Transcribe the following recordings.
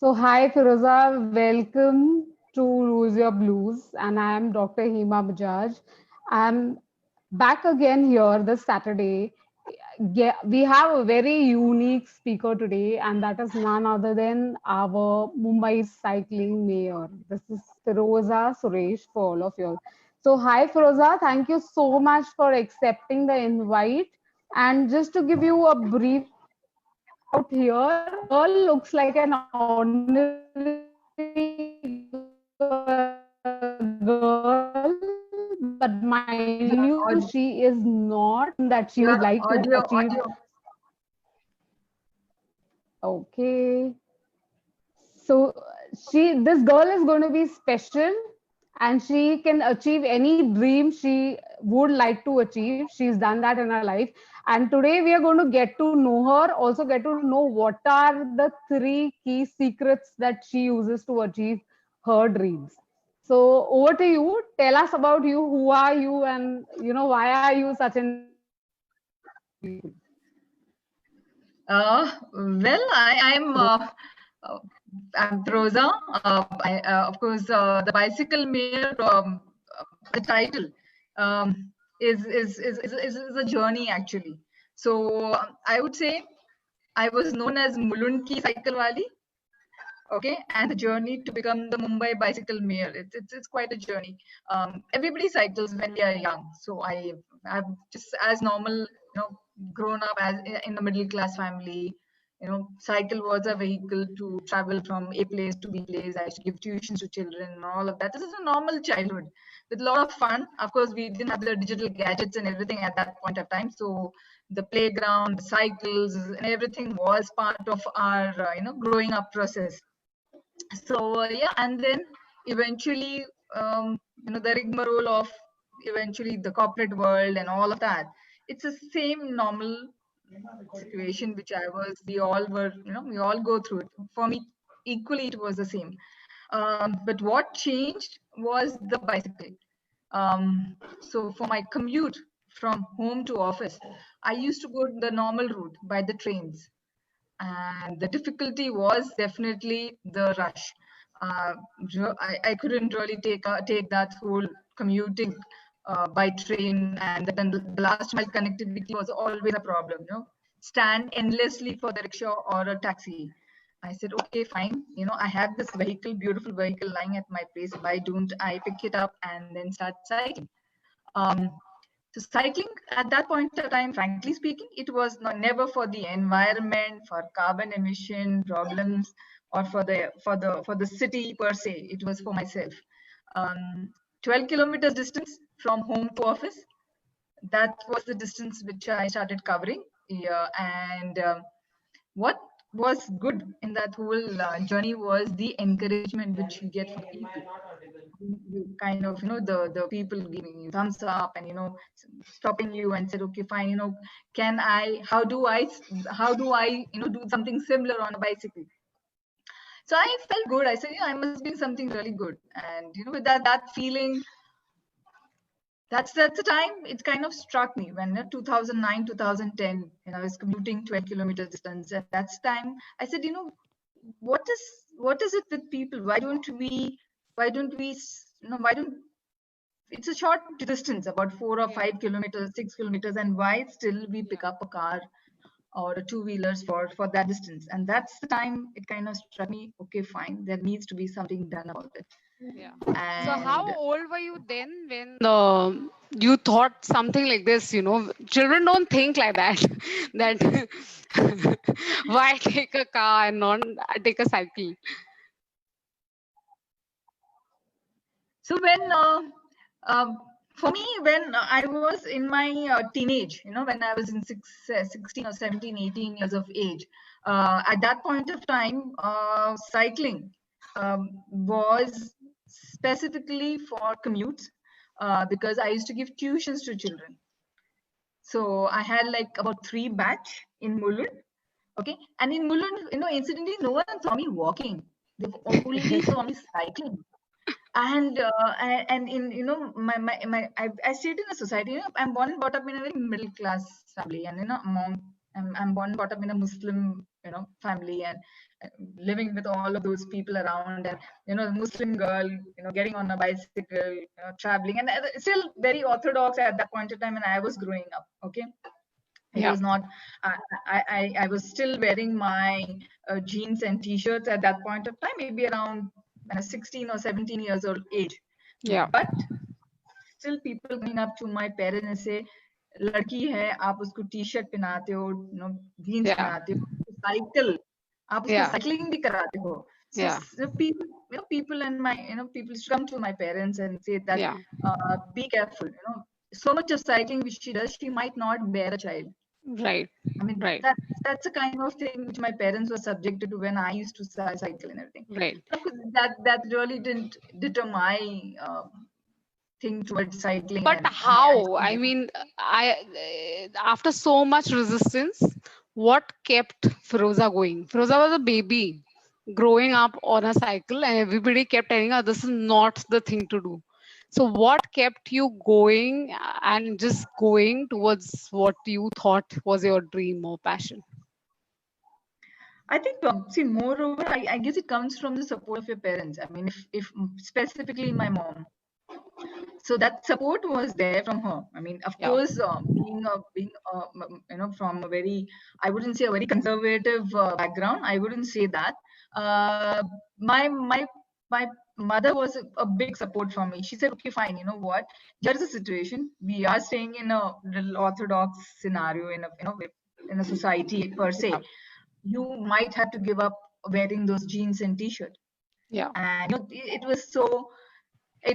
So, hi Firoza, welcome to Lose Your Blues, and I am Dr. Hema Bajaj. I'm back again here this Saturday. Yeah, we have a very unique speaker today, and that is none other than our Mumbai cycling mayor. This is Firoza Suresh for all of you. So, hi Firoza, thank you so much for accepting the invite. And just to give you a brief out here, girl looks like an ordinary girl, but mind Your you, audio, she is not that she your would like to achieve. audio. Okay, so this girl is going to be special, and she can achieve any dream she would like to achieve. She's done that in her life, and today we are going to get to know her, also get to know what are the three key secrets that she uses to achieve her dreams. So over to you. Tell us about you. Who are you, and why are you such an I'm I'm Prosa. Of course, the bicycle mayor. The title is a journey actually. So I would say I was known as Mulund ki cycle wali. Okay, and the journey to become the Mumbai bicycle mayor. It's quite a journey. Everybody cycles when we are young, so I've just as normal, grown up as in the middle class family. Cycle was a vehicle to travel from a place to b place. I used to give tuitions to children and all of that. This is a normal childhood with a lot of fun. Of course, we didn't have the digital gadgets and everything at that point of time, so the playground, the cycles, and everything was part of our growing up process. So yeah, and then eventually, the rigmarole of eventually the corporate world and all of that. It's the same normal situation which I was. We all were, we all go through it. For me, equally, it was the same. But what changed was the bicycle. So for my commute from home to office, I used to go the normal route by the trains, and the difficulty was definitely the rush. Uh, I couldn't really take that whole commuting by train, and then the last mile connectivity was always a problem. Stand endlessly for the rickshaw or a taxi. I said, okay, fine. I have this vehicle, beautiful vehicle lying at my place. Why don't I pick it up and then start cycling? Um, so cycling at that point of time, frankly speaking, it was never for the environment, for carbon emission problems, or for the city per se. It was for myself. 12 kilometers distance from home to office. That was the distance which I started covering. Yeah, and what was good in that whole journey was the encouragement which you get from people. You kind of, the people giving you thumbs up and stopping you and said, okay, fine, can I how do I do something similar on a bicycle. So I felt good. I said, I must be something really good. And with that feeling, that's the time it kind of struck me when 2009 2010, I was commuting 12 kilometers distance. And that's time I said, what is it with people? Why don't we it's a short distance, about 4 or 5 kilometers, 6 kilometers, and why still we pick up a car or a two-wheelers for that distance? And that's the time it kind of struck me, okay, fine, there needs to be something done about it. Yeah. So how And old were you then when you thought something like this? Children don't think like that. That why take a car and not take a cycle? so for me, when I was in my teenage, when I was in 16 or 17, 18 years of age, at that point of time, cycling was specifically for commutes, because I used to give tuitions to children. So I had like about 3 batch in Mulund. Okay. And in Mulund, incidentally, no one saw me walking. They only saw me cycling. And in I stayed in a society. I'm born and brought up in a very middle class family, and I'm born and brought up in a Muslim family, and living with all of those people around, and the Muslim girl, getting on a bicycle, traveling, and still very orthodox at that point of time when I was growing up. Okay. It Yeah. was not. I was still wearing my jeans and t-shirts at that point of time, maybe around 16 or 17 years old age. Yeah. But still, people coming up to my parents and say, "लड़की है, आप उसको t-shirt पहनाते हो, jeans Yeah. पहनाते हो, cycle, आप उसको Yeah. cycling भी कराते हो." So, Yeah. people, people and my, people used to come to my parents and say that, Yeah. be careful, so much of cycling which she does, she might not bear a child. Right. I mean, Right. that's a kind of thing which my parents were subjected to when I used to cycle and everything. Right. Of course, that really didn't deter my thing towards cycling. But And how? I mean, after so much resistance, what kept Firoza going? Firoza was a baby growing up on a cycle, and everybody kept telling her this is not the thing to do. So, what kept you going and just going towards what you thought was your dream or passion? I think, see, moreover, I guess it comes from the support of your parents. I mean, if specifically my mom, so that support was there from her. I mean, of Yeah. course, being from a very, I wouldn't say a very conservative background. I wouldn't say that. My mother was a big support for me. She said, "Okay, fine. You know what? Here's the situation. We are staying in a little orthodox scenario in a society per se. Yeah. You might have to give up wearing those jeans and t-shirt." Yeah. And it was so I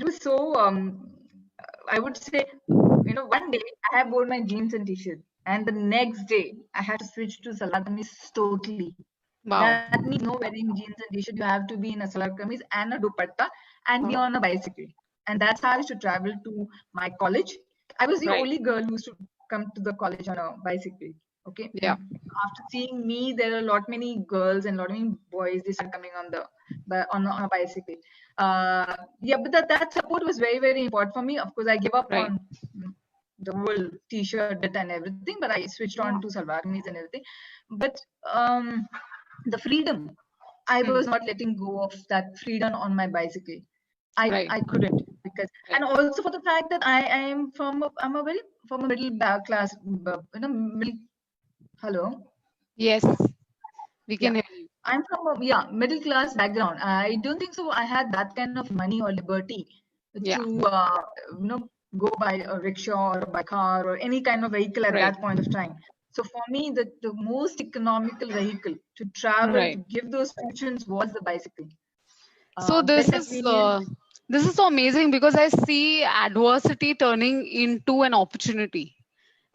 would say, one day I have worn my jeans and t-shirt, and the next day I had to switch to salwar kameez totally. Wow. That means no wearing jeans and t-shirt. You have to be in a salwar kameez and a dupatta and be Wow. on a bicycle. And that's how I used to travel to my college. I was the Right. only girl who used to come to the college on a bicycle. Okay. Yeah. After seeing me, there are a lot many girls and a lot many boys. They start coming on a bicycle. Yeah, but that support was very, very important for me. Of course, I gave up Right. on the whole t-shirt bit and everything, but I switched on to salwar kameez and everything. But the freedom, I was not letting go of that freedom on my bicycle. Right. I couldn't, because Right. and also for the fact that I'm from a middle class, middle. Hello. Yes, we can Yeah. hear you. I'm from a middle class background. I don't think so I had that kind of money or liberty Yeah. to go by a rickshaw or by car or any kind of vehicle at Right. that point of time. So for me, the most economical vehicle to travel, Right. to give those functions, was the bicycle. So Very this convenient. is so amazing because I see adversity turning into an opportunity.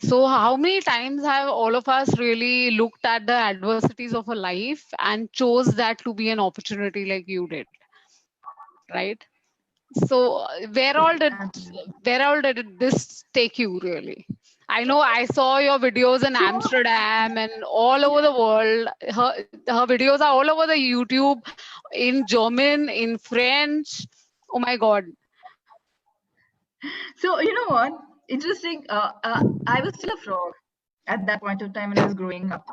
So how many times have all of us really looked at the adversities of a life and chose that to be an opportunity like you did, right? So where all did this take you really? I know I saw your videos in So Amsterdam and all over the world. Her videos are all over the YouTube, in German, in French. Oh my God. So you know what? Interesting. I was still a frog at that point of time when I was growing up.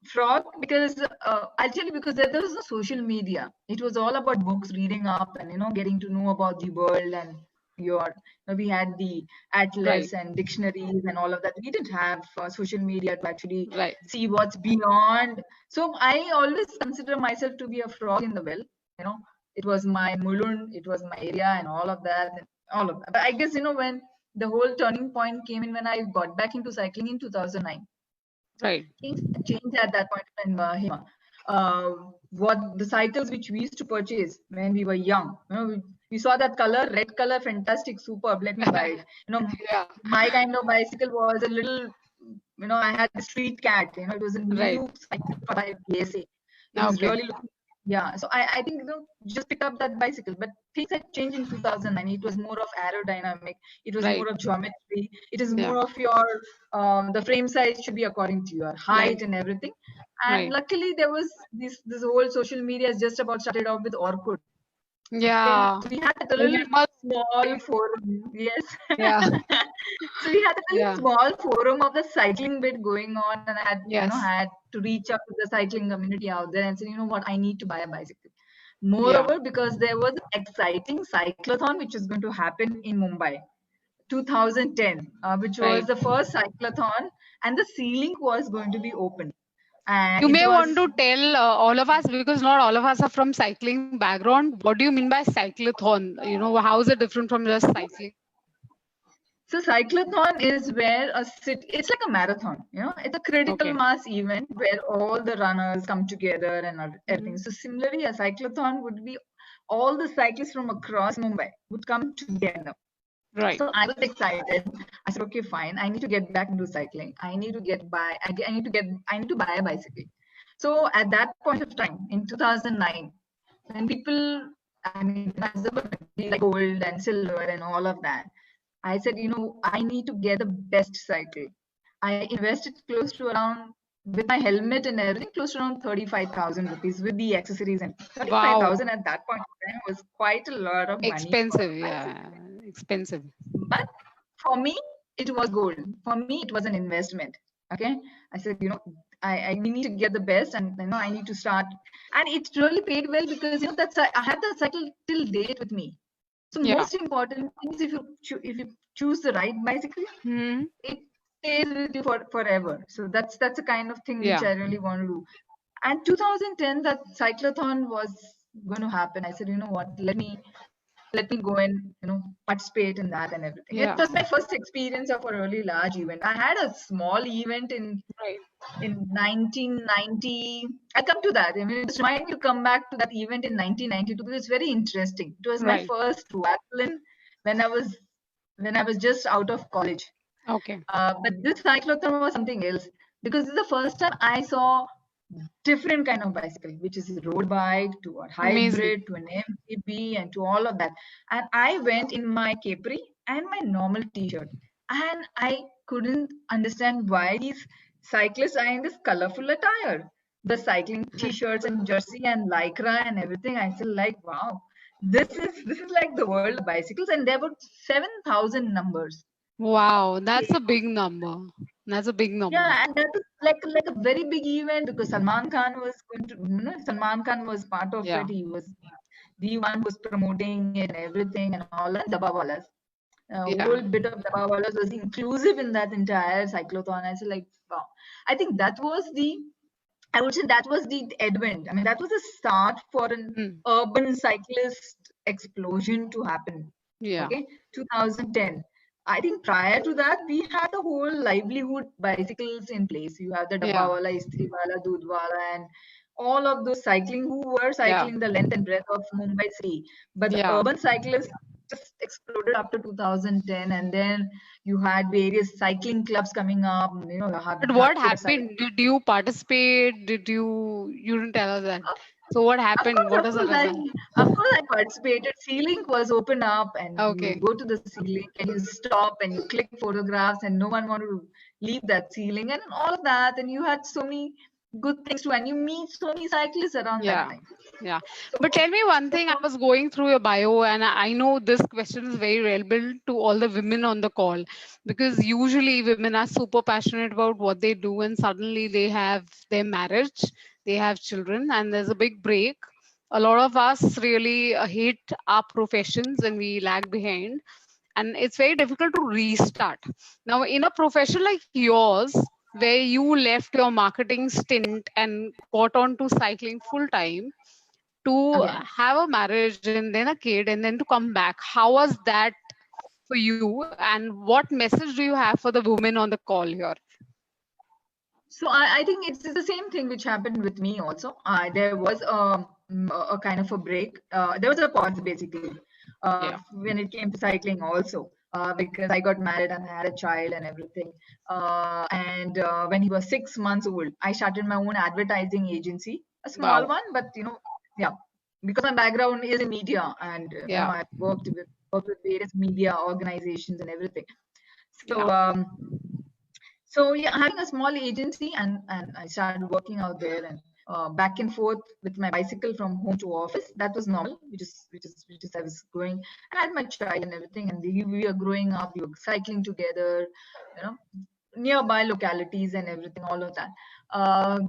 Frog, because I'll tell you, because there was no social media. It was all about books, reading up, and getting to know about the world. And we had the atlas Right. and dictionaries and all of that. We didn't have social media to actually Right. see what's beyond. So I always consider myself to be a frog in the well. It was my mulund, it was my area, and all of that, But I guess when the whole turning point came in when I got back into cycling in 2009. Right. Things had changed at that point in time, Hema. What the cycles which we used to purchase when we were young, we saw that color, red color, fantastic, superb, let me buy it. Yeah. My kind of bicycle was a little, I had the street cat, it was a Right. new cycle by PSA. It was Okay. really looking, yeah. So I think, just pick up that bicycle, but things had changed in 2009. It was more of aerodynamic. It was Right. more of geometry. It is Yeah. more of your, the frame size should be according to your height Right. and everything. And Right. luckily there was this whole social media has just about started off with Orkut. Yeah. So we had a I little remember. small forum. Yes. Yeah. So we had a little Yeah. small forum of the cycling bit going on, and I had, Yes. had to reach out to the cycling community out there and say, you know what, I need to buy a bicycle. Yeah. Moreover, because there was an exciting cyclothon which was going to happen in Mumbai, 2010, which was Right. the first cyclothon, and the ceiling was going to be open. And You it may was want to tell all of us, because not all of us are from cycling background. What do you mean by cyclothon? How is it different from just cycling? So cyclothon is where it's like a marathon, it's a critical Okay. mass event where all the runners come together and everything. Mhm. So similarly, a cyclothon would be all the cyclists from across Mumbai would come together. Right. So I was excited. I said, okay, fine. I need to get back into cycling. I need to I need to buy a bicycle. So at that point of time in 2009, when people, I mean, as a woman, we like gold and silver and all of that, I said, I need to get the best cycle. I invested close to around, with my helmet and everything, close to around 35,000 rupees with the accessories, and Wow. 35,000 at that point in time was quite a lot of money for Expensive. a bicycle. Yeah. Expensive. But for me, it was gold. For me, it was an investment. Okay. I said, I need to get the best, and I need to start. And it really paid well because I had the cycle till date with me. So Yeah. most important thing is if you choose the right bicycle, Hmm. it stays with you forever. So that's the kind of thing which Yeah. I really want to do. And 2010, that cyclothon was going to happen. I said, you know what, let me go and participate in that and everything. It Yeah. was my first experience of a really large event. I had a small event Right. in 1990. I come to that. I mean, it's reminding me to come back to that event in 1992 because it's very interesting. It was my Right. first triathlon when I was just out of college. Okay. But this cyclotron was something else because this is the first time I saw different kind of bicycle, which is a road bike to a Amazing. hybrid to an MTB and to all of that. And I went in my capri and my normal t-shirt, and I couldn't understand why these cyclists are in this colorful attire. The cycling t-shirts and jersey and lycra and everything. I feel like, wow, this is like the world of bicycles, and there were 7,000 numbers. Wow. That's a big number. That's a big number. Yeah, and that was like a very big event because Salman Khan was going to, Salman Khan was part of Yeah. it. He was the one who was promoting it and everything and all that. Dabbawalas, Yeah. whole bit of Dabbawalas was inclusive in that entire cyclothon. I said like, wow. I think I would say that was the advent. I mean, that was the start for an Mm. urban cyclist explosion to happen. Yeah. Okay, 2010. I think prior to that, we had the whole livelihood bicycles in place. You have the Yeah. Dabbawala, Istriwala, Dudwala, and all of those cycling who were Yeah. cycling the length and breadth of Mumbai city. But the Yeah. urban cyclists just exploded after 2010, and then you had various cycling clubs coming up. You have But what Bharatiya happened? Did you participate? You didn't tell us that. So what happened? What Of was the course, result? of course, I participated. Ceiling was open up, and you Okay. go to the ceiling and you stop and you click photographs, and no one wanted to leave that ceiling, and all of that. And you had so many good things too, and you meet so many cyclists around that Yeah. time. Yeah. So, But tell me one so thing. I from was going through your bio, and I know this question is very relevant to all the women on the call, because usually women are super passionate about what they do, and suddenly they have their marriage, they have children, and there's a big break. A lot of us really hate our professions and we lag behind, and it's very difficult to restart. Now, in a profession like yours, where you left your marketing stint and got on to cycling full time, to again, have a marriage and then a kid and then to come back, how was that for you, and what message do you have for the women on the call here? so I think it's the same thing which happened with me also. There was a kind of a break. There was a pause basically Yeah. when it came to cycling also. Because I got married and I had a child and everything. And when he was 6 months old, I started my own advertising agency, a small Wow. one, but yeah, because my background is in media, and Yeah. I've worked with various media organizations and everything. Yeah. So so yeah, having a small agency, and I started working out there, and back and forth with my bicycle from home to office. That was normal. We just I was going, and I had my child and everything, and we were growing up. We were cycling together, you know, nearby localities and everything, all of that. Uh,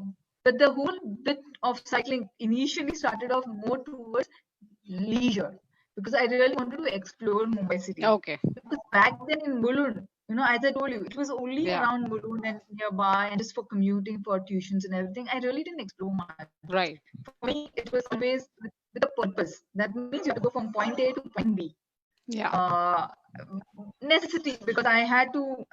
but the whole bit of cycling initially started off more towards leisure, because I really wanted to explore Mumbai city. Okay. Because back then in Mulund, as I told you, it was only Yeah. around Mulund and nearby, and just for commuting, for tuitions and everything. I really didn't explore much. Right. For me, it was always with a purpose. That means you have to go from point A to point B. Yeah. Necessity, because I had to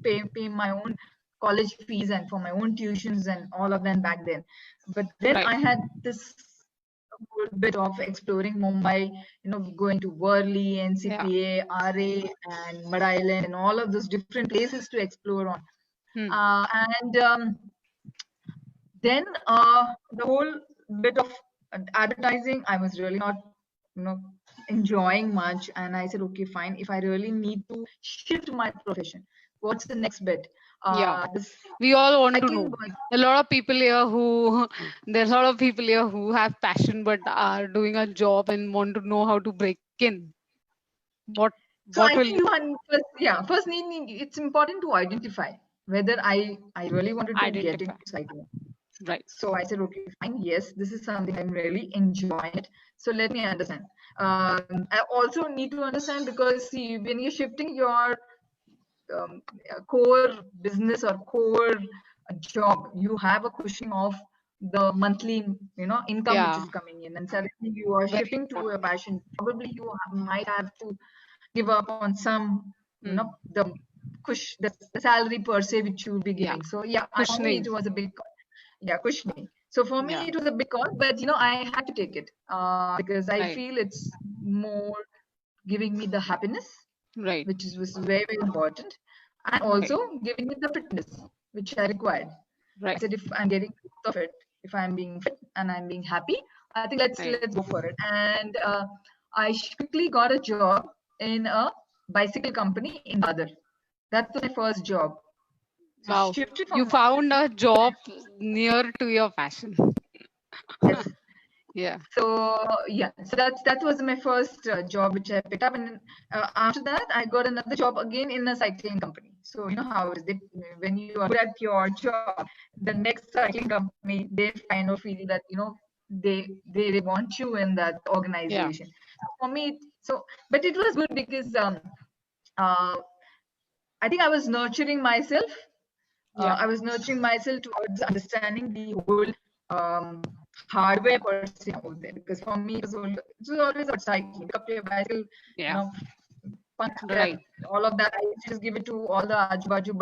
pay my own college fees and for my own tuitions and all of them back then. But then Right. I had this whole bit of exploring Mumbai, going to Worli, NCPA, RA, and Mud Island, and all of those different places to explore on. And then the whole bit of advertising, I was really not, enjoying much. And I said, okay, fine. If I really need to shift my profession, what's the next bit? Yeah. We all want to know. There's a lot of people here who have passion but are doing a job and want to know how to break in. First, it's important to identify whether I really wanted to get into cycling. Right. So I said, okay, fine. Yes, this is something I'm really enjoying it. So let me understand. I also need to understand, because see, when you're shifting your core business or core job, you have a cushion of the monthly, income which is coming in, and suddenly you are shifting to a passion. Probably you might have to give up on some, the salary per se which you will be giving. So for me it was a big call. Cushioning. So for me it was a big call, but I had to take it because I feel it's more giving me the happiness, which was very, very important, and also giving me the fitness which I required. I said, if I'm getting of it, if I'm being fit and I'm being happy, I think let's go for it. And I quickly got a job in a bicycle company in Dadar. That was my first job. So wow, you found a job near to your passion. Yes. Yeah. So that was my first job which I picked up, and after that I got another job again in a cycling company. So you know how is it when you are good at your job, the next cycling company, they kind of feel that they want you in that organization. So for me, but it was good because I think I was nurturing myself. I was nurturing myself towards understanding the whole hardware per se out there, because for me it was always about cycling. Pick up your bicycle, all of that. I used to just give it to all the ajubaju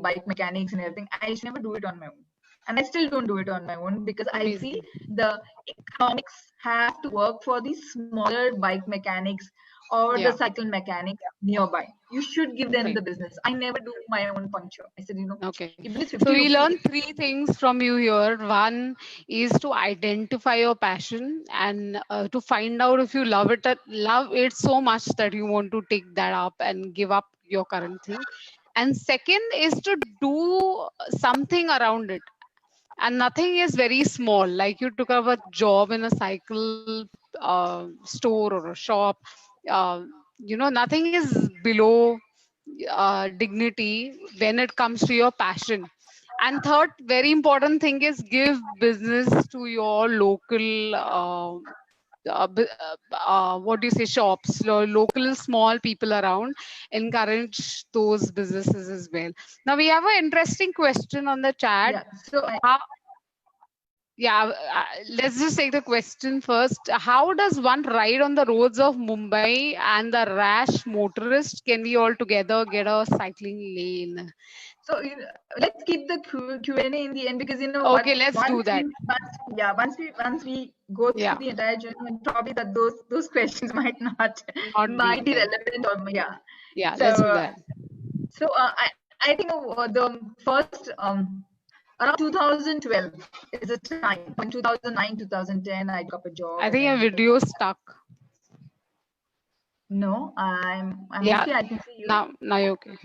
bike mechanics and everything. I used to never do it on my own, and I still don't do it on my own, because I see the economics have to work for the smaller bike mechanics or the cycle mechanic nearby. You should give them the business. I never do my own puncture. I said, okay. If it's 50 so we rupees, learned 3 things from you here. One is to identify your passion and to find out if you love it so much that you want to take that up and give up your current thing. And second is to do something around it. And nothing is very small. Like you took up a job in a cycle store or a shop. Nothing is below dignity when it comes to your passion. And third, very important thing is give business to your local what do you say, shops, local small people around. Encourage those businesses as well. Now we have an interesting question on the chat. Let's just take the question first. How does one ride on the roads of Mumbai and the rash motorist? Can we all together get a cycling lane? So let's keep the Q&A in the end, because okay, let's do that. Once we go through the entire journey, probably that those questions might be relevant, or let's do that. So I think the first around 2012 is a time. In 2009, 2010, I got a job. I think your video is stuck. No, I'm okay. I can see you. Now you're okay.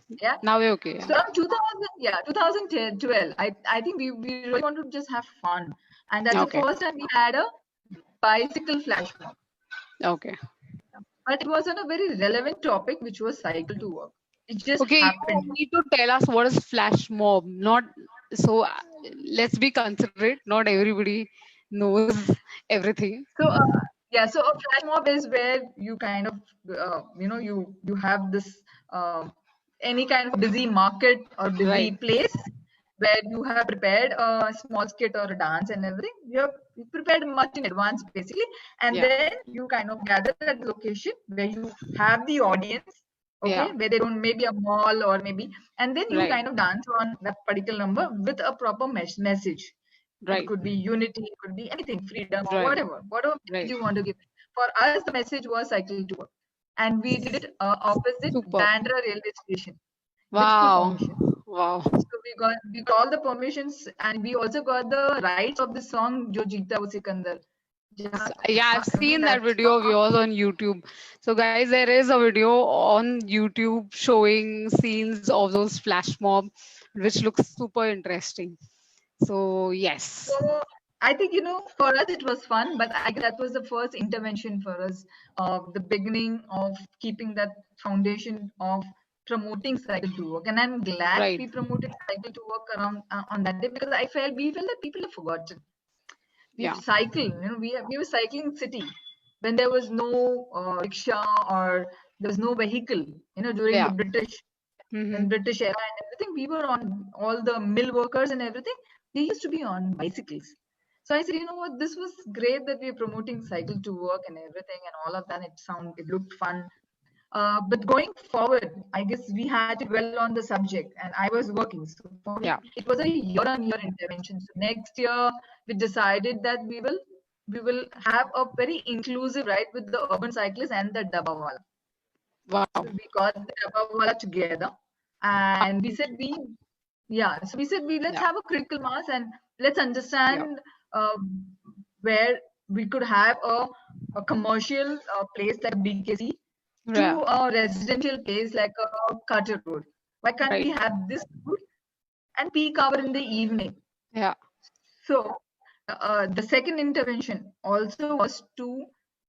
Yeah. Now we're okay. So around 2012, I think we really wanted to just have fun. And that's Okay. the first time we had a bicycle flash mob. Okay. But it was on a very relevant topic, which was cycle to work. It just Okay, happened. you need to tell us what is flash mob. Not so. Let's be considerate. Not everybody knows everything. So yeah, so a flash mob is where you kind of you have this any kind of busy market or busy Right. place where you have prepared a small skit or a dance and everything. You have prepared much in advance basically, and Yeah. then you kind of gather at the location where you have the audience. Okay, Yeah. where they don't, maybe a mall or maybe, and then you Right. kind of dance on that particular number with a proper message. It Right. could be unity, it could be anything, freedom or Right. whatever message Right. you want to give. For us, the message was cycle to work, and we did it opposite Superb. Bandra railway station with full Wow. permission. Wow. So we got all the permissions, and we also got the rights of the song Jo Jeeta Wo Sikandar. Yeah, I've seen that that video of song. yours on YouTube. So guys, there is a video on YouTube showing scenes of those flash mob, which looks super interesting. So yes. So I think, for us it was fun, but I guess that was the first intervention for us, the beginning of keeping that foundation of promoting cycle to work. And I'm glad Right. we promoted cycle to work around on that day, because we felt that people have forgotten. We Yeah. cycling, we were cycling city when there was no rickshaw or there was no vehicle, during Yeah. the British. In British era and everything, we were on, all the mill workers and everything, they used to be on bicycles. So I said, you know what, this was great that we're promoting cycle to work and everything and all of that. It looked fun. But going forward, I guess we had to dwell on the subject, and I was working. So for me, Yeah. it was a year-on-year intervention. So next year, we decided that we will have a very inclusive ride with the urban cyclists and the Dabbawala. Wow. So we got the Dabbawala together, and we said let's have a critical mass, and let's understand where we could have a commercial place like BKC to a residential place like a Carter Road. Why can't we have this route and peak hour in the evening? Yeah. So the second intervention also was to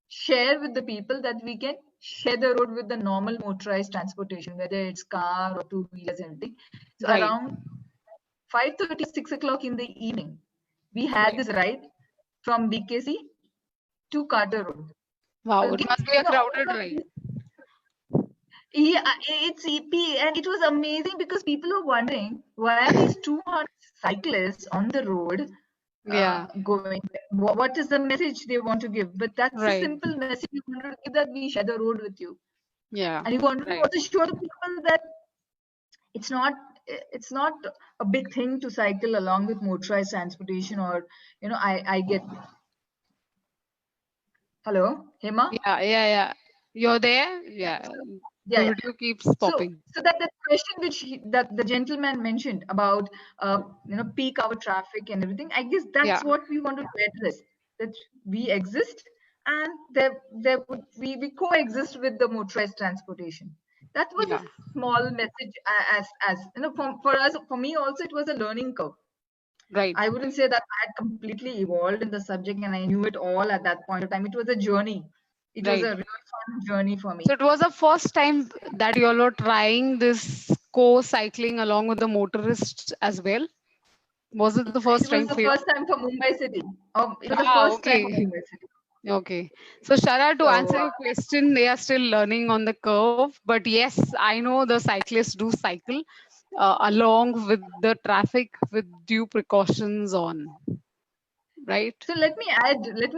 share with the people that we can share the road with the normal motorized transportation, whether it's car or two-wheelers and everything. So around 5:30, 6 o'clock in the evening, we had this ride from BKC to Carter Road. Wow, it must be a crowded ride. Yeah, it's EP, and it was amazing because people are wondering why are these 200 cyclists on the road going. What is the message they want to give? But that's a simple message we wanted to give, that we share the road with you. Yeah. And you want to also show the people that it's not a big thing to cycle along with motorized transportation, or I get. Hello, Hema? Yeah. You're there? Yeah. The video keeps popping. So that the question that the gentleman mentioned about peak hour traffic and everything, I guess that's what we want to address, that we exist and we coexist with the motorized transportation. That was a small message, as for me also, it was a learning curve. Right. I wouldn't say that I had completely evolved in the subject and I knew it all at that point of time. It was a journey. It was a real fun journey for me. So it was the first time that you all were trying this co-cycling along with the motorists as well? Was it the first time for you? It was the first time for Mumbai City. It was the first time for Mumbai City. Okay. So Shara, to answer your question, they are still learning on the curve. But yes, I know the cyclists do cycle along with the traffic with due precautions on. Right. So let me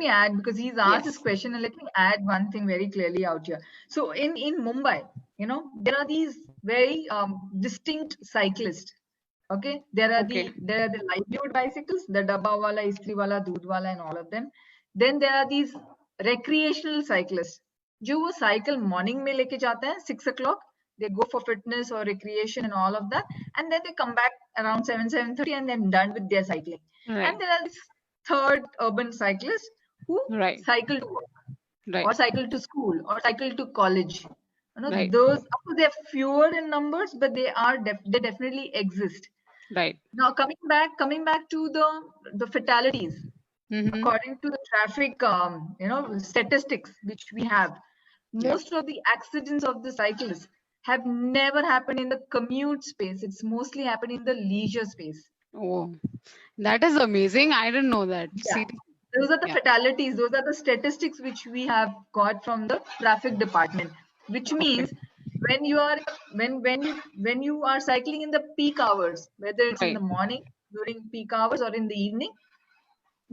add because he's asked this question, and let me add one thing very clearly out here. So in Mumbai, there are these very distinct cyclists. Okay, there are the livelihood bicycles, the Dabbawala, Istriwala, Doodhwala, and all of them. Then there are these recreational cyclists, जो वो cycle morning में लेके जाते हैं 6 o'clock. They go for fitness or recreation and all of that, and then they come back around 7:30, and then done with their cycling. And there are these third urban cyclists who cycle to work, or cycle to school, or cycle to college. You know, Right. those, of course, they're fewer in numbers, but they definitely exist. Right. Now, coming back to the fatalities, Mm-hmm. according to the traffic, statistics which we have, Yeah. most of the accidents of the cyclists have never happened in the commute space. It's mostly happened in the leisure space. Oh, that is amazing. I didn't know that. Yeah. See, Those are the yeah. fatalities. Those are the statistics which we have got from the traffic department, which Okay. means when you are when you are cycling in the peak hours, whether it's in Right. the morning, during peak hours, or in the evening,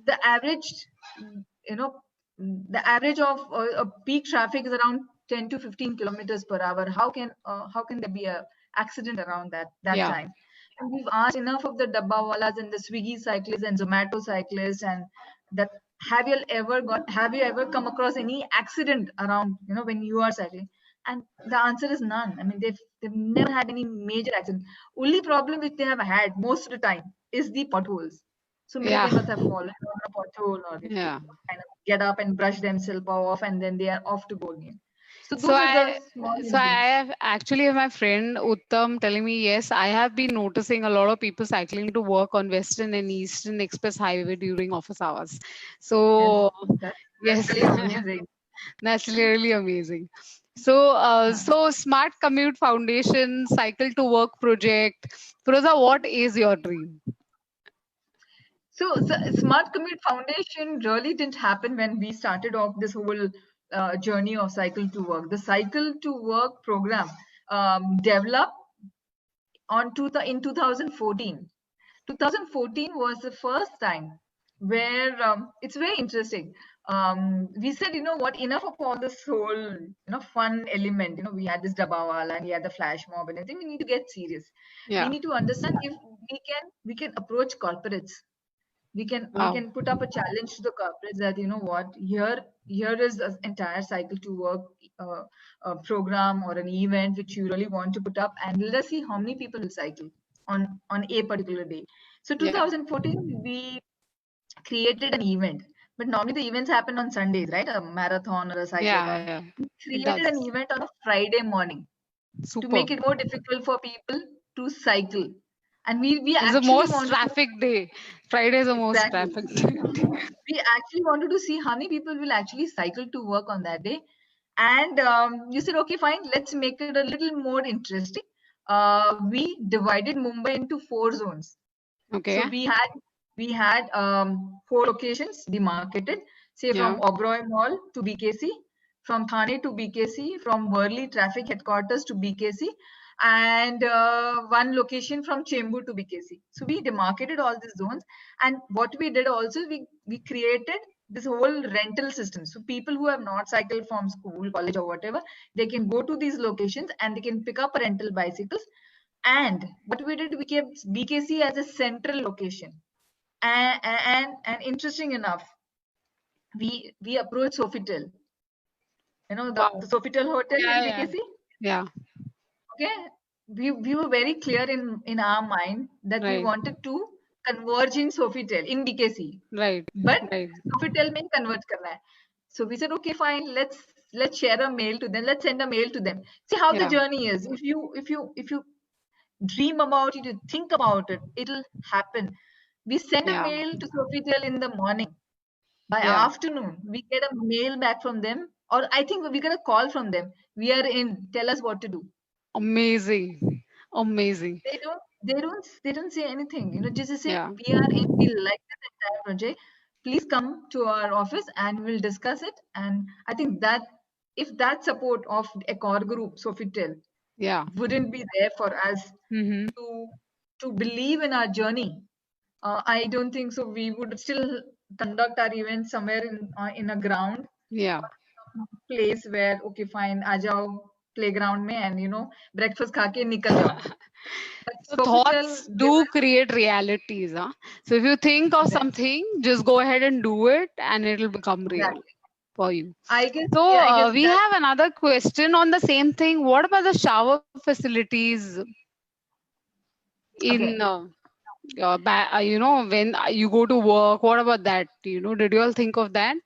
the average, you know, the average of a peak traffic is around 10 to 15 kilometers per hour. How can there be a accident around that Yeah. time? And we've asked enough of the dabbawalas and the Swiggy cyclists and Zomato cyclists, and that have you ever come across any accident around, when you are cycling? And the answer is none. I mean, they've never had any major accident. Only problem which they have had most of the time is the potholes. So maybe Yeah. they must have fallen on a pothole, or they Yeah. kind of get up and brush themselves off, and then they are off to go again. So So those are the I, small so I incidents. have actually my friend Uttam telling me, yes, I have been noticing a lot of people cycling to work on Western and Eastern Express Highway during office hours. Yes, So that's yes, really amazing. that's really amazing. So Smart Commute Foundation Cycle to Work project. Firoza, what is your dream? So Smart Commute Foundation really didn't happen when we started off this whole journey of Cycle to Work. The Cycle to Work program developed in 2014. 2014 was the first time where it's very interesting. We said, you know what, enough of all this whole, fun element. We had this Dabawala and we had the flash mob and everything. We need to get serious. We Yeah. need to understand if we can approach corporates. We Wow. can put up a challenge to the corporates that, you know what, here is an entire cycle to work uh, program or an event which you really want to put up, and let us see how many people will cycle on a particular day. So Yeah. 2014 we created an event, but normally the events happen on Sundays, right? A marathon or a Yeah. cyclothon. Yeah. We It created an does. event on a Friday morning to make Superb. it more difficult for people to cycle, and we It's the actually most wanted to traffic day. Friday is the most exactly traffic day. we actually wanted to see how many people will actually cycle to work on that day. And you said, okay, fine, let's make it a little more interesting. We divided Mumbai into 4 zones. Okay. So we had 4 locations demarcated, say Yeah. from Oberoi Mall to BKC, from Thane to BKC, from Worli Traffic Headquarters to BKC, and one location from Chembur to BKC. So we demarcated all these zones, and what we did also, we created this whole rental system. So people who have not cycled from school, college, or whatever, they can go to these locations and they can pick up rental bicycles. And what we did, we kept BKC as a central location. And interesting enough, we approached Sofitel, Wow. the Sofitel Hotel in Yeah. Yeah. BKC. Yeah. Okay, we were very clear in our mind that we Right. wanted to converge in Sofitel in BKC, Right. but Right. Sofitel में converge करना है. So we said, okay, fine, let's share a mail to them. Let's send a mail to them. See how the Yeah. journey is. If you dream about it, you think about it, it'll happen. We send a Yeah. mail to Sofitel in the morning. By Yeah. afternoon, we get a mail back from them, or I think we get a call from them. We are in. Tell us what to do. Amazing. Amazing. They don't say anything. Just they say Yeah. we are in. We like this entire project. Please come to our office and we'll discuss it. And I think that if that support of a core group, Sofitel, Yeah. wouldn't be there for us Mm-hmm. to believe in our journey, I don't think so. We would still conduct our events somewhere in a ground, Yeah. place where, okay, fine, आ जाओ playground में, and breakfast खा के निकल जाओ. But So Sofitel thoughts gave do us create realities, huh? So if you think of that. something, just go ahead and do it, and it'll become real Exactly. for you. I guess, So yeah, I guess we that have another question on the same thing. What about the shower facilities okay. in, when you go to work? What about that? Did you all think of that?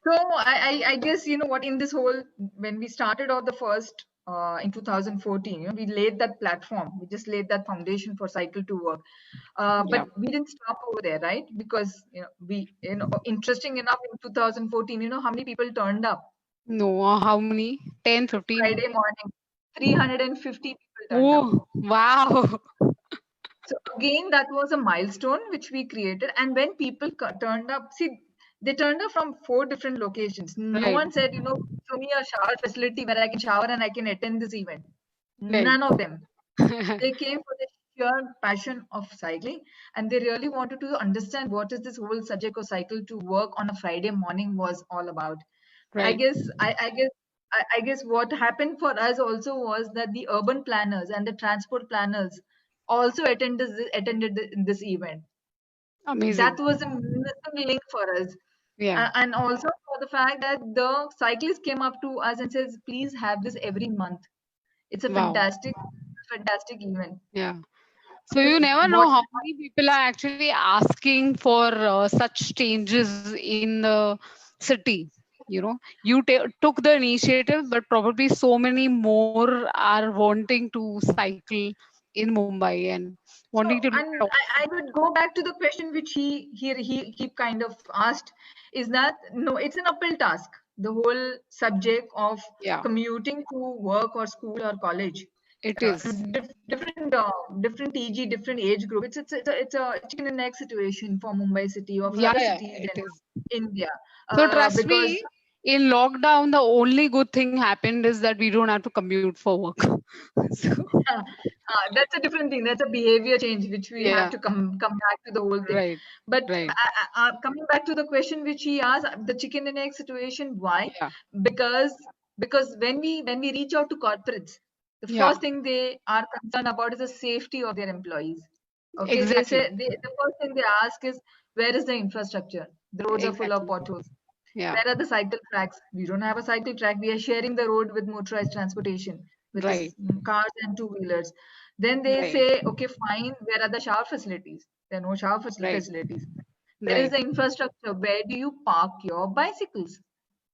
So I guess, you know what, in this whole, when we started out the first in 2014, you know, we laid that platform, we just laid that foundation for Cycle to Work. Yeah. But we didn't stop over there, right? Because, you know, interesting enough, in 2014, you know how many people turned up? No, how many? 10, 15? Friday morning, 350 people turned up. Oh, wow. So again, that was a milestone which we created. And when people turned up, see, they turned up from 4 different locations. No Right. one said, you know, show me a shower facility where I can shower and I can attend this event. Right. None of them. They came for the sheer passion of cycling, and they really wanted to understand what is this whole subject of Cycle to Work on a Friday morning was all about. I Right. guess I guess what happened for us also was that the urban planners and the transport planners also attended this event. Amazing. That was a missing link for us. Yeah. And also for the fact that the cyclists came up to us and says, please have this every month. It's a Wow. fantastic event. Yeah. So you never know What how many people are actually asking for such changes in the city. You know, you took the initiative, but probably so many more are wanting to cycle in Mumbai and So, wanting to and I would go back to the question which he kind of asked, is that no, it's an uphill task. The whole subject of yeah, commuting to work or school or college, it to is. different TG, different age group. It's a chicken and egg situation for Mumbai city or for Yeah, other yeah, cities it in is. India, So trust because me, in lockdown, the only good thing happened is that we don't have to commute for work. So that's a different thing. That's a behavior change which we have yeah, to come back to the whole thing. right, But right. coming back to the question which he asked, the chicken and egg situation. Why? Yeah, Because when we reach out to corporates, the yeah, first thing they are concerned about is the safety of their employees. Okay, they say exactly, the first thing they ask is, where is the infrastructure? The roads are full of exactly. potholes. Yeah, Where are the cycle tracks? We don't have a cycle track. We are sharing the road with motorized transportation, which right, is cars and two-wheelers. Then they right, say, okay, fine. Where are the shower facilities? There are no shower right, facilities. Where is right, the infrastructure? Where do you park your bicycles?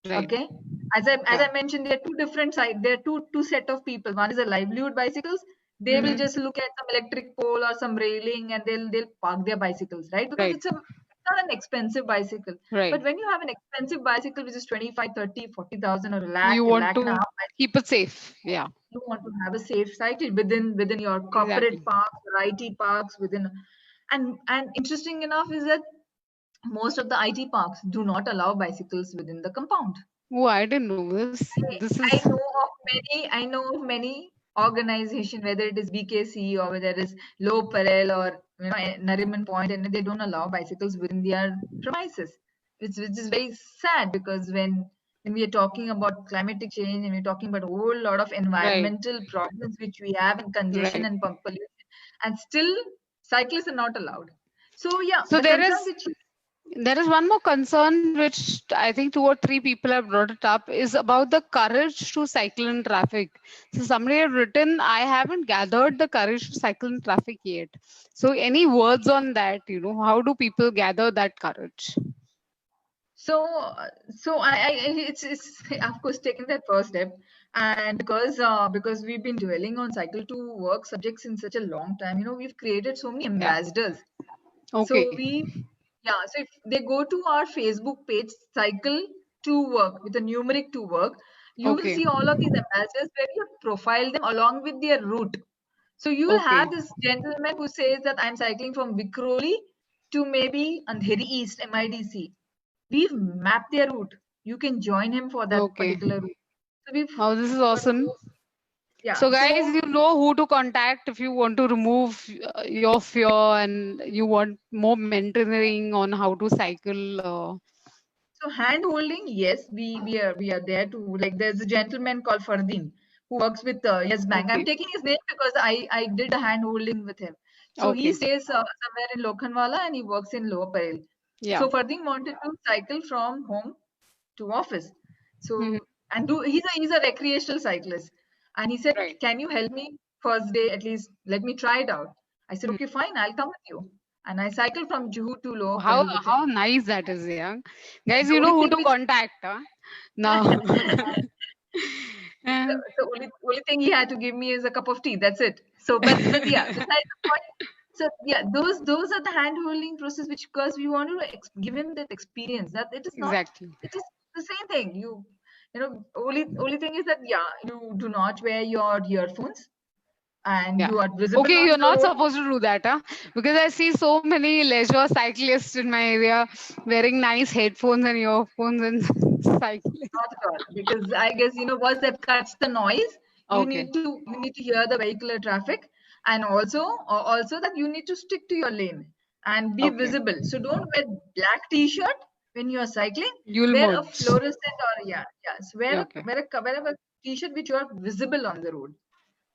right. Okay. As I Yeah, mentioned, there are two different sides. There are two set of people. One is the livelihood bicycles. They will hmm, just look at some electric pole or some railing and they'll park their bicycles, right? Because right, it's not an expensive bicycle. right. But when you have an expensive bicycle which is 25, 30, 40,000 or You a want lakh and a to half, keep it safe. Yeah, you want to have a safe cycle within your corporate exactly. parks or IT parks within. And interesting enough is that most of the IT parks do not allow bicycles within the compound. Oh, I didn't know this. This I is know of many organizations, whether it is BKC or whether it is Low Parel or Nariman Point, and they don't allow bicycles within their premises, which is very sad because when we are talking about climatic change and we're talking about a whole lot of right, environmental problems which we have in congestion right. and pollution, and still cyclists are not allowed. So yeah, So the concern which there is one more concern which I think 2 or 3 people have brought it up is about the courage to cycle in traffic. So somebody had written, I haven't gathered the courage to cycle in traffic yet. So any words on that? You know, how do people gather that courage? it's of course taking that first step, and because we've been dwelling on cycle to work subjects in such a long time, we've created so many Yeah. ambassadors. So Okay. so if they go to our Facebook page, Cycle to Work with a numeric to work, you will Okay. see all of these ambassadors where you profile them along with their route. So you will Okay. have this gentleman who says that I'm cycling from Vikhroli to maybe Andheri East, MIDC. We've mapped their route. You can join him for that Okay. particular route. So we've Oh, this is got awesome. yeah. So guys, So you know who to contact if you want to remove your fear and you want more mentoring on how to cycle. so hand holding, yes, we are there to, like, there's a gentleman called Fardeen who works with Yes Bank. I'm Okay. taking his name because I did a hand holding with him. So he Okay. stays somewhere in Lokhandwala and he works in Lower Parel. Yeah. So Fardeen wanted to cycle from home to office. Mhm. So and do he's a recreational cyclist. And he said, Right. can you help me first day at least? Let me try it out. I said, Mm. okay, fine, I'll come with you. and I cycle from Juhu to Lower How Parel how nice that is, yeah. Guys, The you only know who thing to which contact, huh? Now. Yeah, the only thing he had to give me is a cup of tea. That's it. So, but yeah, besides the point. So yeah, those are the hand holding process, which because we want to give him that experience that it is not, exactly. it is the same thing. You know, only thing is that yeah, you do not wear your earphones and Yeah. you are visible Okay, on you're the not road. supposed to do that, huh? Because I see so many leisure cyclists in my area wearing nice headphones and earphones and cycling. Not at all, because I guess once that cuts the noise, Okay. you need to hear the vehicular traffic, and also that you need to stick to your lane and be Okay. visible. So don't wear black t-shirt when you are cycling. You'll Wear a merge. fluorescent or yes, Okay. wear a t-shirt which you are visible on the road.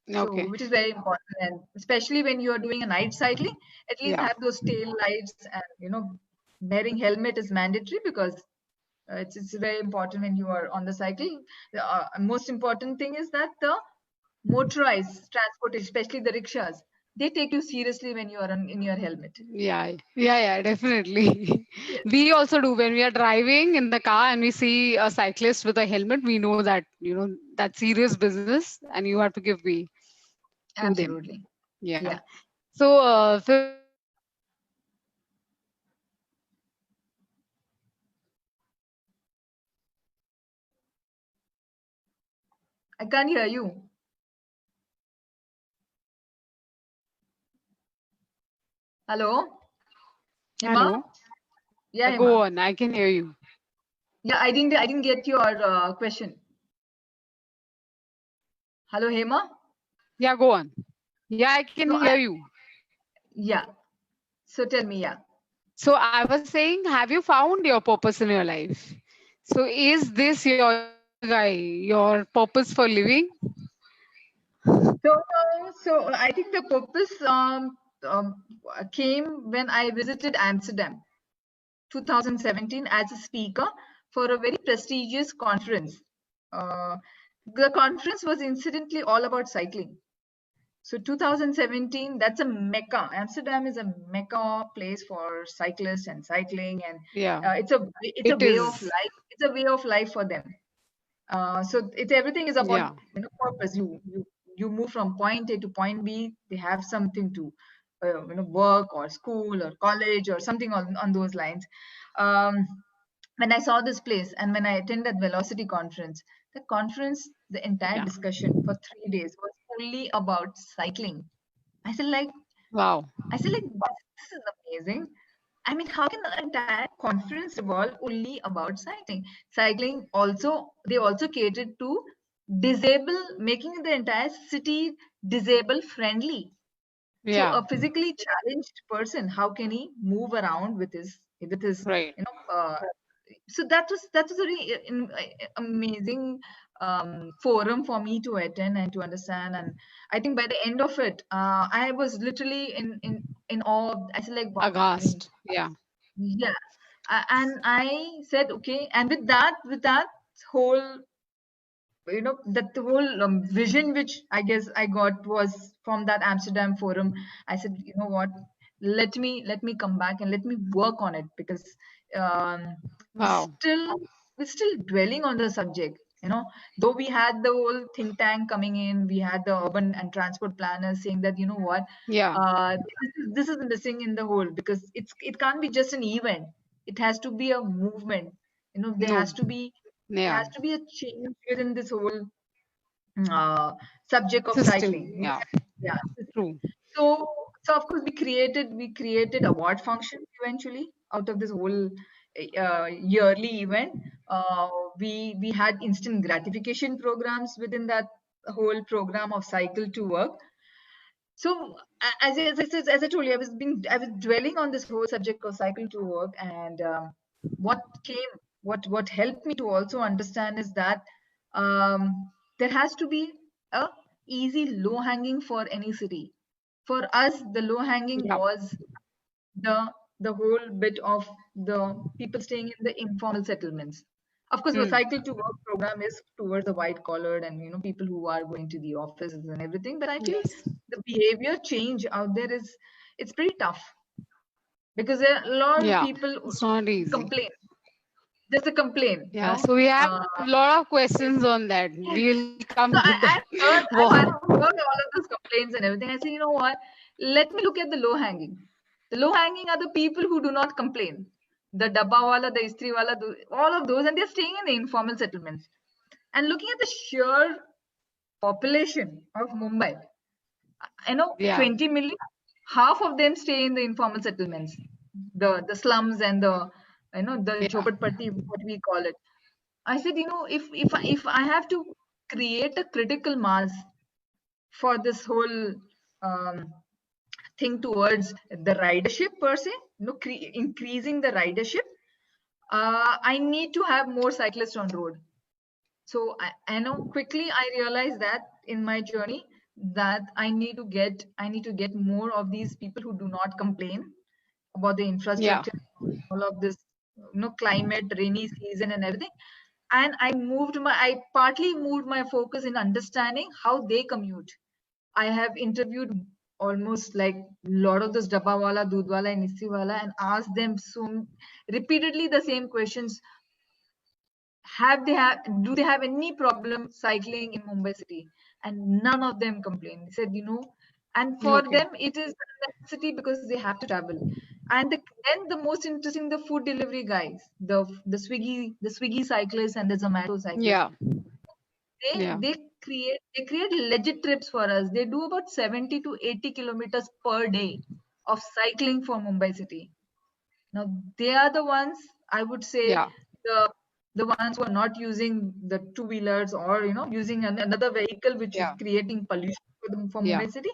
So Okay. which is very important, and especially when you are doing a night cycling, at least Yeah. have those tail lights, and wearing helmet is mandatory because it's very important when you are on the cycle. The most important thing is that the motorized transportation, especially the rickshaws, they take you seriously when you are in your helmet. Yeah, definitely. Yes, We also do when we are driving in the car and we see a cyclist with a helmet, we know that, that's serious business and you have to give way to them. absolutely. Yeah. Yeah. So, I can't hear you. Hello, Hima? hello. Yeah, Go Hima. on. I can hear you. Yeah, I didn't get your question. Hello, Hema. Yeah, go on. Yeah, I can No, hear you. yeah. So tell me, yeah. So I was saying, have you found your purpose in your life? So is this your guy, your purpose for living? So I think the purpose came when I visited Amsterdam, 2017, as a speaker for a very prestigious conference. Uh, the conference was incidentally all about cycling. So 2017, that's a mecca. Amsterdam is a mecca place for cyclists and cycling, and Yeah, it's a it way of is. life. It's a way of life for them. So it's everything is about Yeah, purpose. You move from point A to point B. They have something to work or school or college or something on those lines. Um, when I saw this place and when I attended Velocity conference, the entire yeah. discussion for 3 days was only about cycling. I said like Wow. this is amazing. I mean, how can the entire conference revolve only about cycling? Cycling also, they also catered to making the entire city disable friendly. So Yeah, a physically challenged person, how can he move around with his right. so that was a really amazing forum for me to attend and to understand. And I think by the end of it, I was literally in awe. I said like, wow. I mean, Aghast. Yeah. yeah. And I said, okay. And with that whole, that the whole vision which I guess I got was from that Amsterdam forum. I said, you know what? Let me come back and let me work on it, because um, we Wow. still we're still dwelling on the subject. Though we had the whole think tank coming in, we had the urban and transport planners saying that, you know what, Yeah. this is missing in the whole, because it can't be just an event. It has to be a movement. There No. has to be Yeah. a change within this whole uh, subject of System. cycling. Yeah. Yeah. True. So, so of course we created award function eventually out of this whole yearly event. Uh, we had instant gratification programs within that whole program of cycle to work. So as I told you, I was dwelling on this whole subject of cycle to work, and what came what helped me to also understand is that there has to be a easy low hanging for any city. For us, the low hanging Yeah. was the whole bit of the people staying in the informal settlements. Of course, the Hmm. cycle to work program is towards the white collared and people who are going to the offices and everything. But I feel Yes. the behavior change out there it's pretty tough. because there are a lot of Yeah, people who it's not easy. complain. There's a complaint, Yeah, so we have a lot of questions on that. We'll come So to that. I've heard all of those complaints and everything. I say, you know what? Let me look at the low hanging. The low hanging are the people who do not complain. The dabba wala, the istri wala, all of those, and they're staying in the informal settlements. And looking at the sheer population of Mumbai, Yeah, 20 million, half of them stay in the informal settlements, the slums and the the yeah, chopatpatti, what we call it. I said, if I have to create a critical mass for this whole um, thing towards the ridership per se, increasing the ridership, I need to have more cyclists on road. So I know quickly I realized that in my journey that I need to get more of these people who do not complain about the yeah, infrastructure, all of this, climate, rainy season, and everything. And I partly moved my focus in understanding how they commute. I have interviewed almost like a lot of those dabba wala, doodh wala, and issi wala, and asked them repeatedly the same questions. Do they have any problem cycling in Mumbai city? And none of them complained. They said, and for okay, them it is a necessity because they have to travel. And then the most interesting, the food delivery guys, the Swiggy cyclists and the Zomato cyclists. yeah, yeah, They create legit trips for us. They do about 70 to 80 kilometers per day of cycling for Mumbai city. Now they are the ones, I would say, yeah, the the ones who are not using the two-wheelers or using another vehicle which is yeah, creating pollution for yeah, Mumbai city.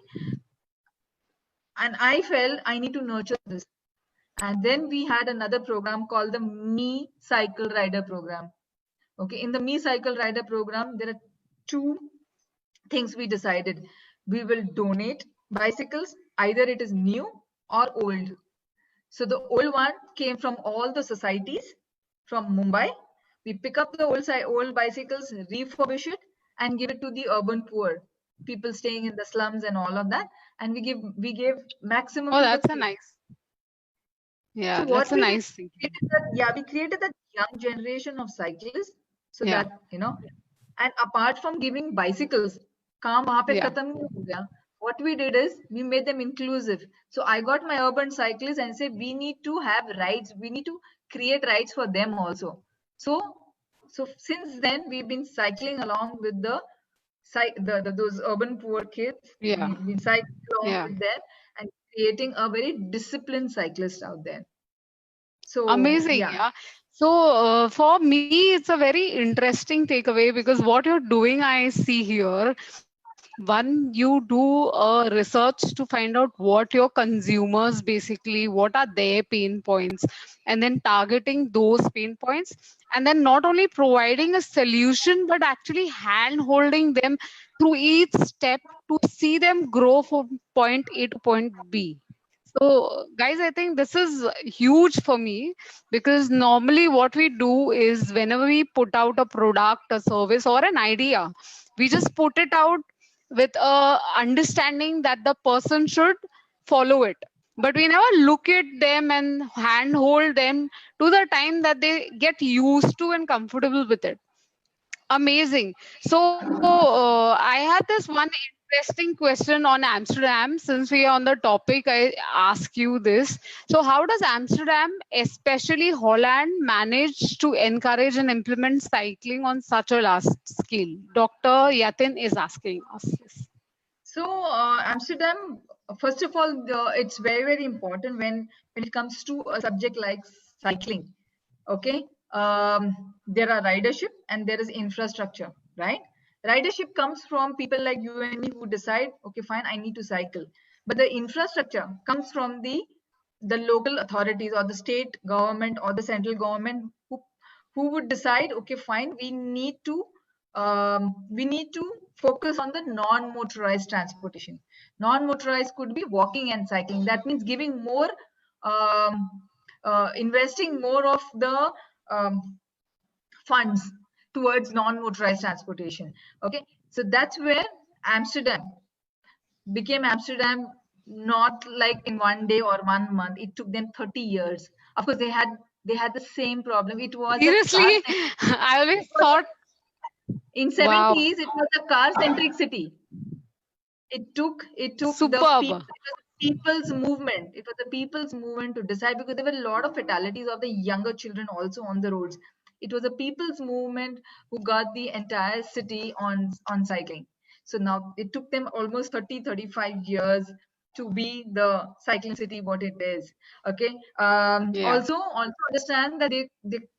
And I felt I need to nurture this. And then we had another program called the Me Cycle Rider program. Okay, in the Me Cycle Rider program, there are two things we decided. We will donate bicycles, either it is new or old. So the old one came from all the societies from Mumbai. We pick up the old bicycles, refurbish it, and give it to the urban poor, people staying in the slums and all of that. And we gave maximum oh, to the that's a kids. nice, yeah, So that's what a we did, nice thing. we created that young generation of cyclists, so Yeah, that and apart from giving bicycles, काम वहाँ पे yeah, खत्म नहीं हो गया. What we did is we made them inclusive. So I got my urban cyclists and said we need to have rides. We need to create rides for them also. So since then we've been cycling along with those urban poor kids. yeah, We've been cycling along yeah. with them and creating a very disciplined cyclist out there. So Amazing, yeah. yeah. So for me, it's a very interesting takeaway because what you're doing, I see here, one, you do a research to find out what your consumers basically, what are their pain points, and then targeting those pain points, and then not only providing a solution, but actually hand holding them through each step to see them grow from point A to point B. So, guys, I think this is huge for me because normally what we do is whenever we put out a product, a service, or an idea, we just put it out with a understanding that the person should follow it. But we never look at them and handhold them to the time that they get used to and comfortable with it. Amazing. So I had this one interesting question on Amsterdam. Since we are on the topic, I ask you this. So how does Amsterdam, especially Holland, manage to encourage and implement cycling on such a large scale? Dr. Yatin is asking us this. So Amsterdam, first of all, it's very, very important when it comes to a subject like cycling. Okay, there are ridership and there is infrastructure, right? Ridership comes from people like you and me who decide, okay, fine, I need to cycle. But the infrastructure comes from the local authorities or the state government or the central government who would decide, okay, fine, we need to focus on the non-motorized transportation. Non-motorized could be walking and cycling. That means giving more, investing more of the funds towards non-motorized transportation. Okay, so that's where Amsterdam became Amsterdam not like in one day or 1 month. It took them 30 years. Of course, they had the same problem. It was a car Seriously, I always thought, in wow, 70s it was a car centric city. It took the superb. people's movement. It was the people's movement to decide, because there were a lot of fatalities of the younger children also on the roads. It was a people's movement who got the entire city on cycling. So now it took them almost 35 years to be the cycling city what it is. Okay. Yeah, Also understand that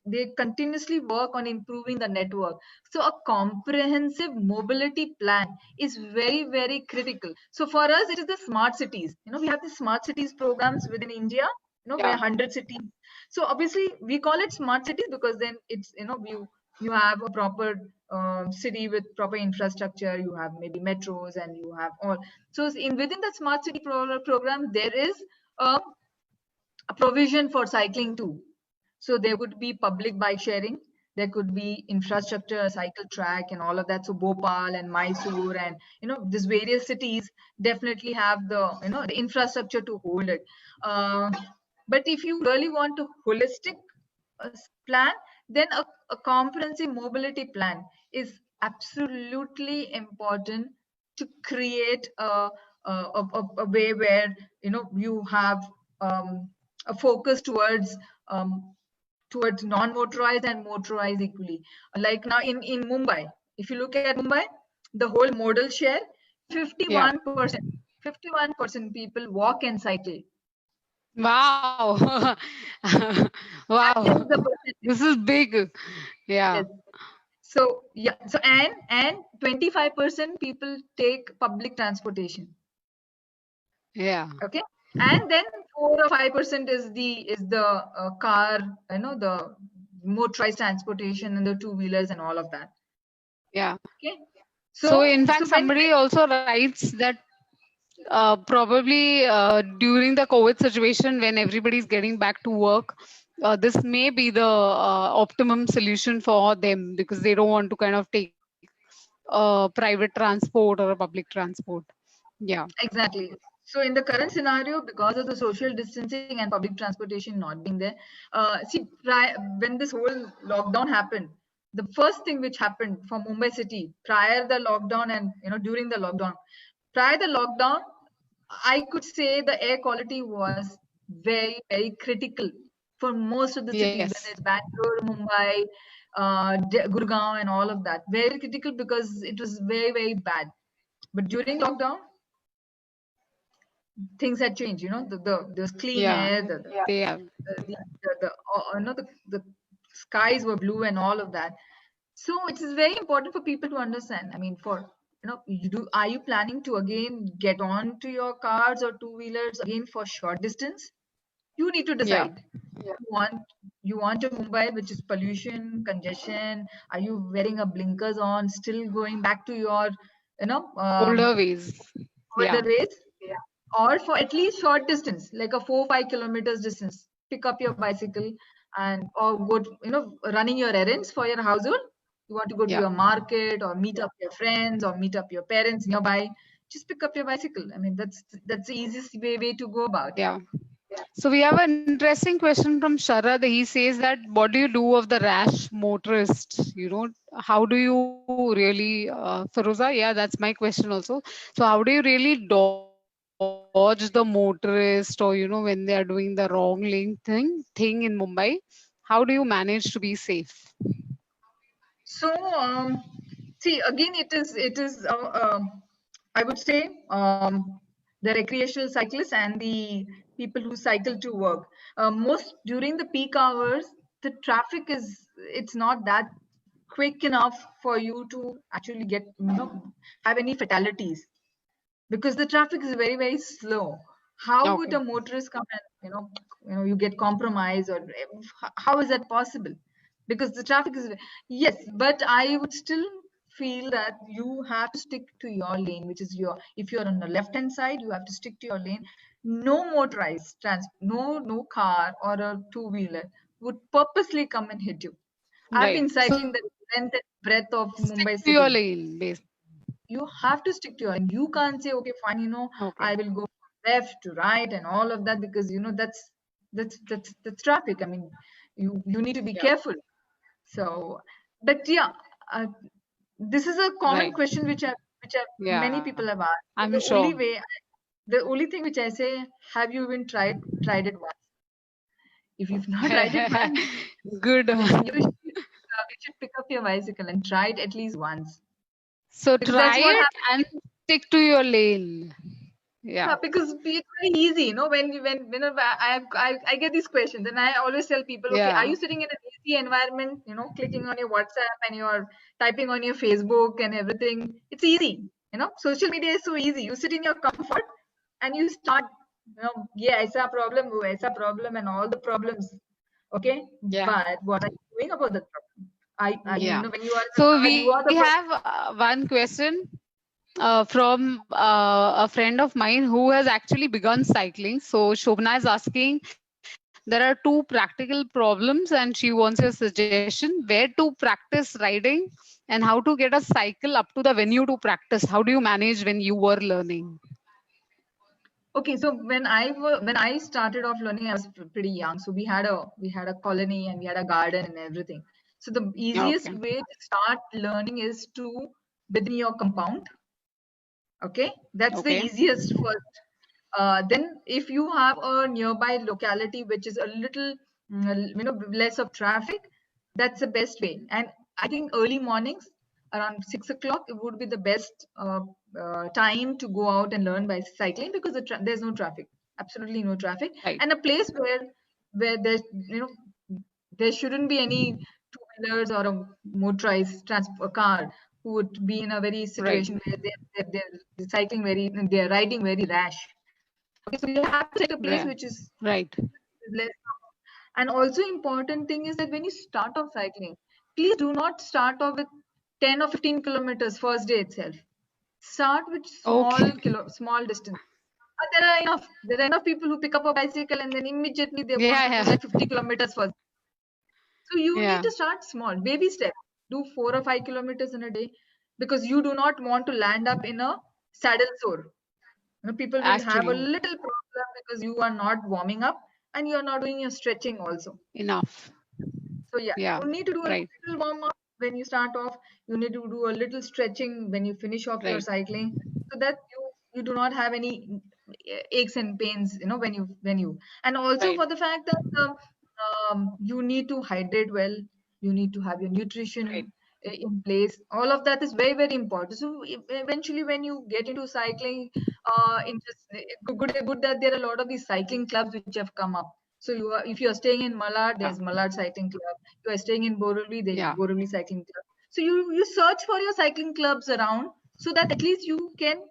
they continuously work on improving the network. So a comprehensive mobility plan is very, very critical. So for us, it is the smart cities. We have the smart cities programs within India, where yeah, 100 cities. So obviously we call it smart cities because then it's, you have a proper city with proper infrastructure. You have maybe metros and you have all. So within the smart city program, there is a, a provision for cycling too. So there would be public bike sharing. There could be infrastructure, a cycle track, and all of that. So Bhopal and Mysore and these various cities definitely have the infrastructure to hold it. Uh, but if you really want a holistic plan, then a comprehensive mobility plan is absolutely important to create a way where you have a focus towards non-motorized and motorized equally. Like now in Mumbai, if you look at Mumbai, the whole modal share, yeah. 51%, 51% people walk and cycle. Wow. That Wow. is the percentage. This is big. Yeah, Yes. So yeah. So and 25% people take public transportation. yeah, Okay. And then 4 or 5% is the car, the motorized transportation and the two-wheelers and all of that. yeah. Okay. So So in fact, so when somebody also writes that probably during the COVID situation, when everybody is getting back to work, this may be the optimum solution for them because they don't want to kind of take private transport or a public transport. Yeah, exactly. So in the current scenario, because of the social distancing and public transportation not being there, when this whole lockdown happened, the first thing which happened for Mumbai city prior the lockdown and during the lockdown, prior the lockdown, I could say the air quality was very, very critical for most of the cities, yes, whether it's Bangalore, Mumbai, Gurgaon, and all of that. Very critical because it was very, very bad. But during lockdown, things had changed. There's clean yeah, air, they have. the skies were blue and all of that. So it is very important for people to understand. I mean, are you planning to again get on to your cars or two-wheelers again for short distance? You need to Yeah, decide. You want a Mumbai, which is pollution, congestion. Are you wearing a blinkers on, still going back to your, you know, um, older ways. older Yeah, ways? Or for at least short distance, like a 4 or 5 kilometers distance, pick up your bicycle and or go running your errands for your household. You want to go to yeah, your market or meet up your friends or meet up your parents nearby, just pick up your bicycle. I mean, that's the easiest way to go about. yeah. So we have an interesting question from Sharad. He says that what do you do of the rash motorist? How do you really, Feroza? Yeah, that's my question also. So how do you really dodge the motorist, or when they are doing the wrong lane thing in Mumbai? How do you manage to be safe? So, see, again, I would say, the recreational cyclists and the people who cycle to work. Most during the peak hours, the traffic it's not that quick enough for you to actually have any fatalities, because the traffic is very, very slow. How would Okay. a motorist come and you get compromised, or how is that possible? Because the traffic is, yes, but I would still feel that you have to stick to your lane, which is if you're on the left hand side, you have to stick to your lane. No motorized no car or a two-wheeler would purposely come and hit you. I've Right. been So cycling the length and breadth of stick Mumbai to your city. lane, basically. You have to stick to your, and you can't say, okay, fine, Okay. I will go left to right and all of that, because that's traffic. I mean, you need to be Yeah. careful. So, but yeah, uh, this is a common Right. question which many Yeah. people have asked. I'm The sure. only way, the only thing which I say, have you even tried it once? If you've not tried it once, Good. you should pick up your bicycle and try it at least once, So because that's try what it happens. and stick to your lane. Yeah, Yeah. because it's very easy, whenever I get these questions, and I always tell people, okay, are Yeah. you sitting in an easy environment, clicking on your WhatsApp and you're typing on your Facebook and everything? It's easy, social media is so easy. You sit in your comfort and you start, yeah, aisa problem, wo aisa problem, and all the problems. Okay, Yeah. but what are you doing about that problem? Are you, Yeah. when you are in the So car, you we are the problem. have one question from a friend of mine who has actually begun cycling. So Shobna is asking, there are two practical problems and she wants your suggestion where to practice riding and how to get a cycle up to the venue to practice. How do you manage when you were learning? Okay, so when I started off learning, I was pretty young. So we had a colony and we had a garden and everything. So the easiest Okay. way to start learning is to within your compound. Okay, that's the Okay. easiest first. Then if you have a nearby locality which is a little less of traffic, that's the best way. And I think early mornings around 6 o'clock, it would be the best time to go out and learn by cycling, because there's no traffic, absolutely no traffic, Right. and a place where there's there shouldn't be any two-wheelers or a motorized transport car who would be in a very Right. situation where they're cycling they're riding very rash. Okay, so you have to take a place Yeah. which is Right. less. And also important thing is that when you start off cycling, please do not start off with 10 or 15 kilometers first day itself. Start with Okay. small distance. There are enough people who pick up a bicycle and then immediately they want Yeah. to do Yeah. like 50 kilometers first. So you need Yeah. to start small, baby steps. Do 4 or 5 kilometers in a day, because you do not want to land up in a saddle sore. People will have a Actually, little problem because you are not warming up and you are not doing your stretching also. enough. So yeah, Yeah. you need to do a Right. little warm up when you start off. You need to do a little stretching when you finish off your Right. cycling, so that you do not have any aches and pains. When you and also Right. for the fact that you need to hydrate well. You need to have your Right. nutrition in place. All of that is very very important. So eventually, when you get into cycling, good that there are a lot of these cycling clubs which have come up. So if you are staying in Malad, Yeah. there's Malad Cycling Club. You are staying in Borivali, there's Yeah. Borivali Cycling Club. So you search for your cycling clubs around, so that at least you can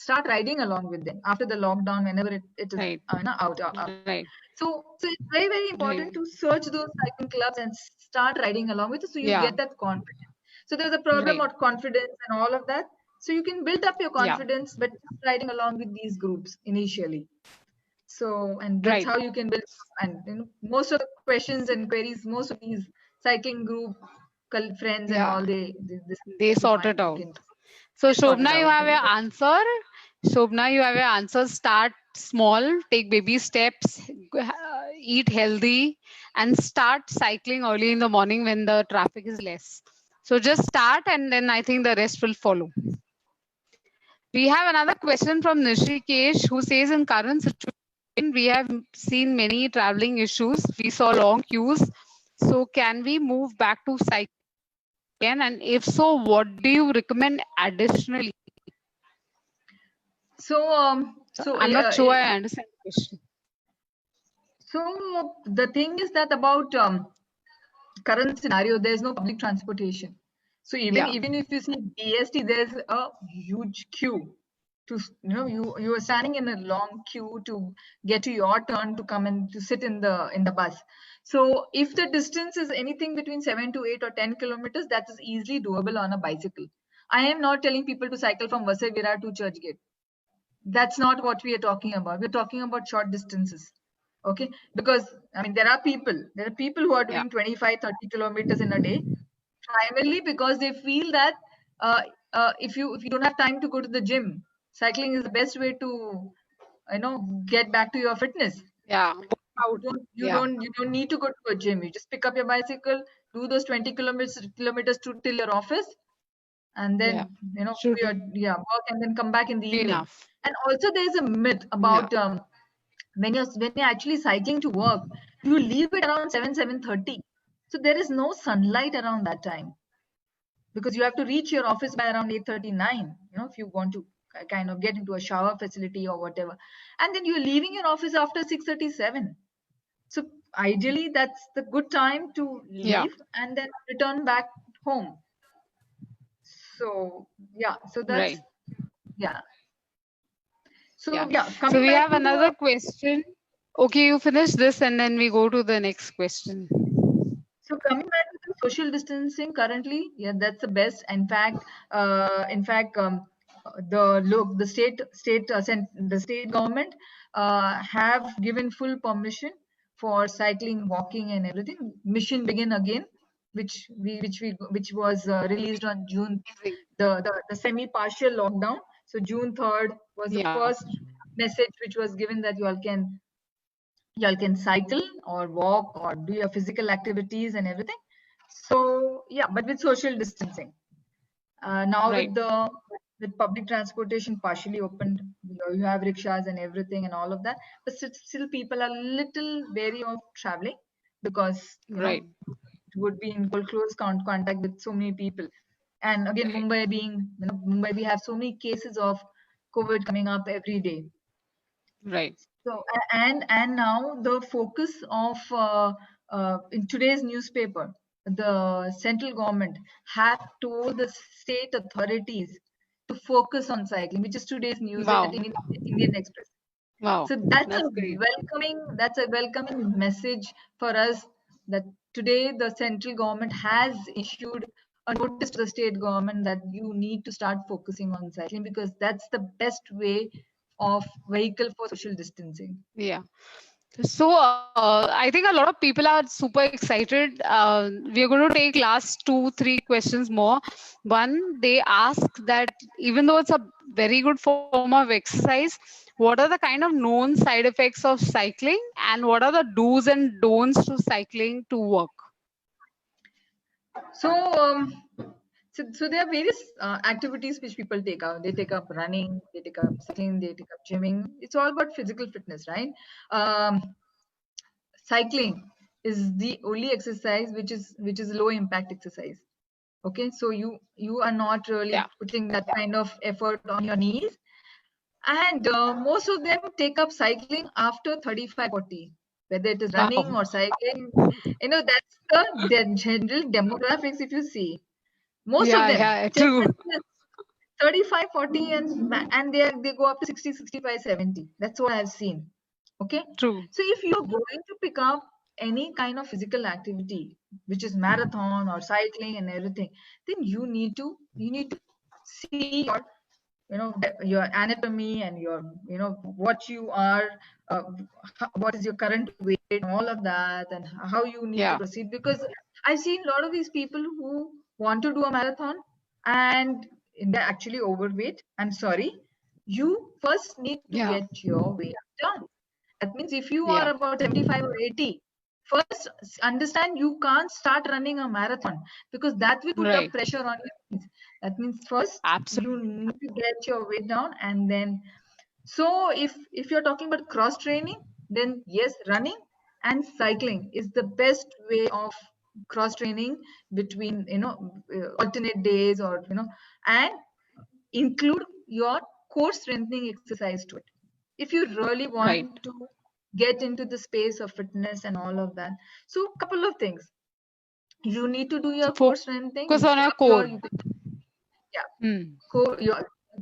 start riding along with them after the lockdown, whenever it is Right. out. Right. So it's very very important Right. to search those cycling clubs and start riding along with it, so you Yeah. get that confidence. So there's a problem Right. of confidence and all of that. So you can build up your Yeah. confidence, but just riding along with these groups initially. So, and that's Right. how you can build. And most of the questions and queries, most of these cycling group friends and Yeah. all, this They be sort fine. it You out. can So sort it Shobna, you out. have your answer. Shobna, you have your answer. Start small, take baby steps, eat healthy, and start cycling early in the morning when the traffic is less. So just start, and then I think the rest will follow. We have another question from Nishikesh, who says, in current situation, we have seen many traveling issues. We saw long queues. So can we move back to cycling again? And if so, what do you recommend additionally? So, I'm not sure I understand the question. so the thing is that about current scenario, there's no public transportation. So Yeah. even if you see BST, there's a huge queue. You are standing in a long queue to get to your turn to come and to sit in the bus. So if the distance is anything between 7 to 8 or 10 kilometers, that is easily doable on a bicycle. I am not telling people to cycle from Vasai to Churchgate. That's not what we are talking about. We're talking about short distances. Okay, because I mean there are people who are Yeah. doing 25-30 kilometers in a day, primarily because they feel that if you don't have time to go to the gym, cycling is the best way to get back to your fitness. Yeah. You don't need to go to a gym. You just pick up your bicycle, do those 20 kilometers till your office, and then Should do your work, and then come back in the be evening. enough. And also there's a myth about when you're actually cycling to work, you leave it around 7:30. So there is no sunlight around that time, because you have to reach your office by around 8:39, if you want to kind of get into a shower facility or whatever. And then you're leaving your office after 6:37. So ideally that's the good time to leave and then return back home. So that's So So we have another question. Okay, you finish this and then we go to the next question. So coming back to the social distancing currently, that's the best. In fact, the state government have given full permission for cycling, walking, and everything. Mission Begin Again, which was released on June, the semi-partial lockdown. So June 3rd was the first message which was given that you all can cycle or walk or do your physical activities and everything. So but with social distancing. Now with public transportation partially opened, you have rickshaws and everything and all of that, but still people are little wary of traveling, because it would be in close contact with so many people. And again, Mumbai, we have so many cases of COVID coming up every day. So and now the focus of in today's newspaper, the central government have told the state authorities to focus on cycling, which is today's news at Indian Express. So that's a welcoming message for us, that today the central government has issued a notice to the state government that you need to start focusing on cycling, because that's the best way of vehicle for social distancing. So I think a lot of people are super excited. We are going to take last 2-3 questions more. One, they ask that even though it's a very good form of exercise, what are the kind of known side effects of cycling, and what are the do's and don'ts to cycling to work? So there are various activities which people take up. They take up running, they take up cycling, they take up gymming. It's all about physical fitness, right? Cycling is the only exercise which is low impact exercise. Okay, so you are not really putting that kind of effort on your knees, and most of them take up cycling after 35-40. Whether it is running or cycling, that's the general demographics. If you see, most of them true. 35-40 and they go up to 60-65-70. That's what I've seen. Okay, true. So if you're going to pick up any kind of physical activity, which is marathon or cycling and everything, then you need to see your anatomy and your what you are, what is your current weight and all of that, and how you need to proceed. Because I've seen a lot of these people who want to do a marathon and they're actually overweight. I'm sorry, you first need to get your weight down. That means if you are about 75 or 80, first understand you can't start running a marathon, because that will put up pressure on you. That means first you need to get your weight down, and then so if you're talking about cross training, then yes, running and cycling is the best way of cross training between alternate days, or and include your core strengthening exercise to it if you really want to get into the space of fitness and all of that. So a couple of things. You need to do your core strengthening. Focus on your core. Core,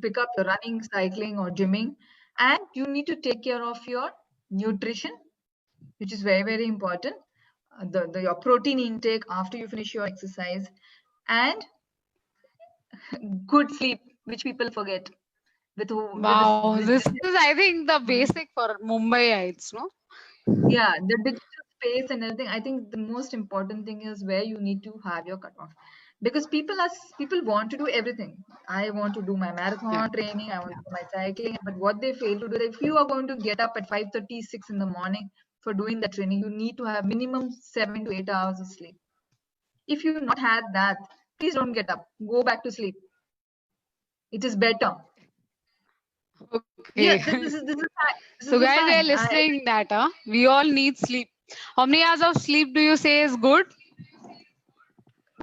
pick up your running, cycling or gymming, and you need to take care of your nutrition, which is very, very important. Your protein intake after you finish your exercise, and good sleep, which people forget. This is, I think, the basic for Mumbaiites, no? Yeah, the digital space and everything. I think the most important thing is where you need to have your cutoff. because people want to do everything. I want to do my marathon training, I want to do my cycling, but what they fail to do, if you are going to get up at 5:36 in the morning for doing the training, you need to have minimum 7 to 8 hours of sleep. If you not had that, please don't get up, go back to sleep. It is better. Okay. Yeah, this is fact. So guys, we are listening that we all need sleep. How many hours of sleep do you say is good?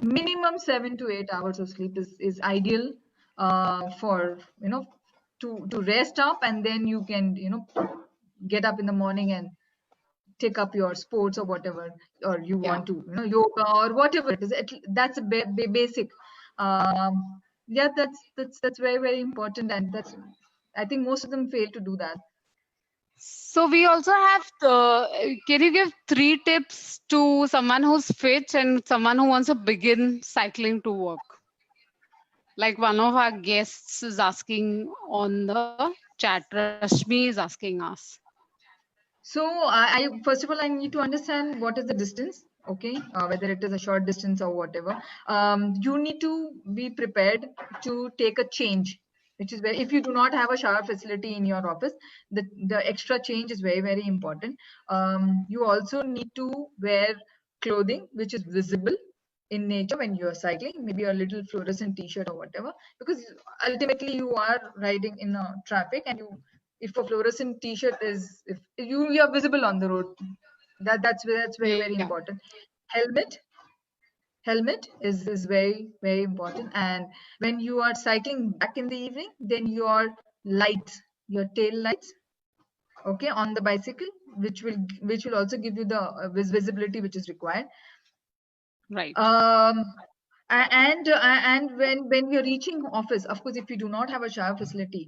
Minimum 7 to 8 hours of sleep is ideal for to rest up, and then you can get up in the morning and take up your sports or whatever, or you want to yoga or whatever it is. That's a basic. Yeah, that's very, very important, and that's, I think most of them fail to do that. So we also have can you give 3 tips to someone who's fit and someone who wants to begin cycling to work? Like one of our guests is asking on the chat, Rashmi is asking us. So I first of all, I need to understand what is the distance, okay, whether it is a short distance or whatever. You need to be prepared to take a change, which is where if you do not have a shower facility in your office, the extra change is very, very important. You also need to wear clothing which is visible in nature when you are cycling, maybe a little fluorescent t-shirt or whatever, because ultimately you are riding in a traffic, and if a fluorescent t-shirt is, if you are visible on the road, that's very, very important. Helmet is very, very important. And when you are cycling back in the evening, then your lights, your tail lights, okay, on the bicycle, which will also give you the visibility which is required. Right. And when you're reaching office, of course, if you do not have a shower facility,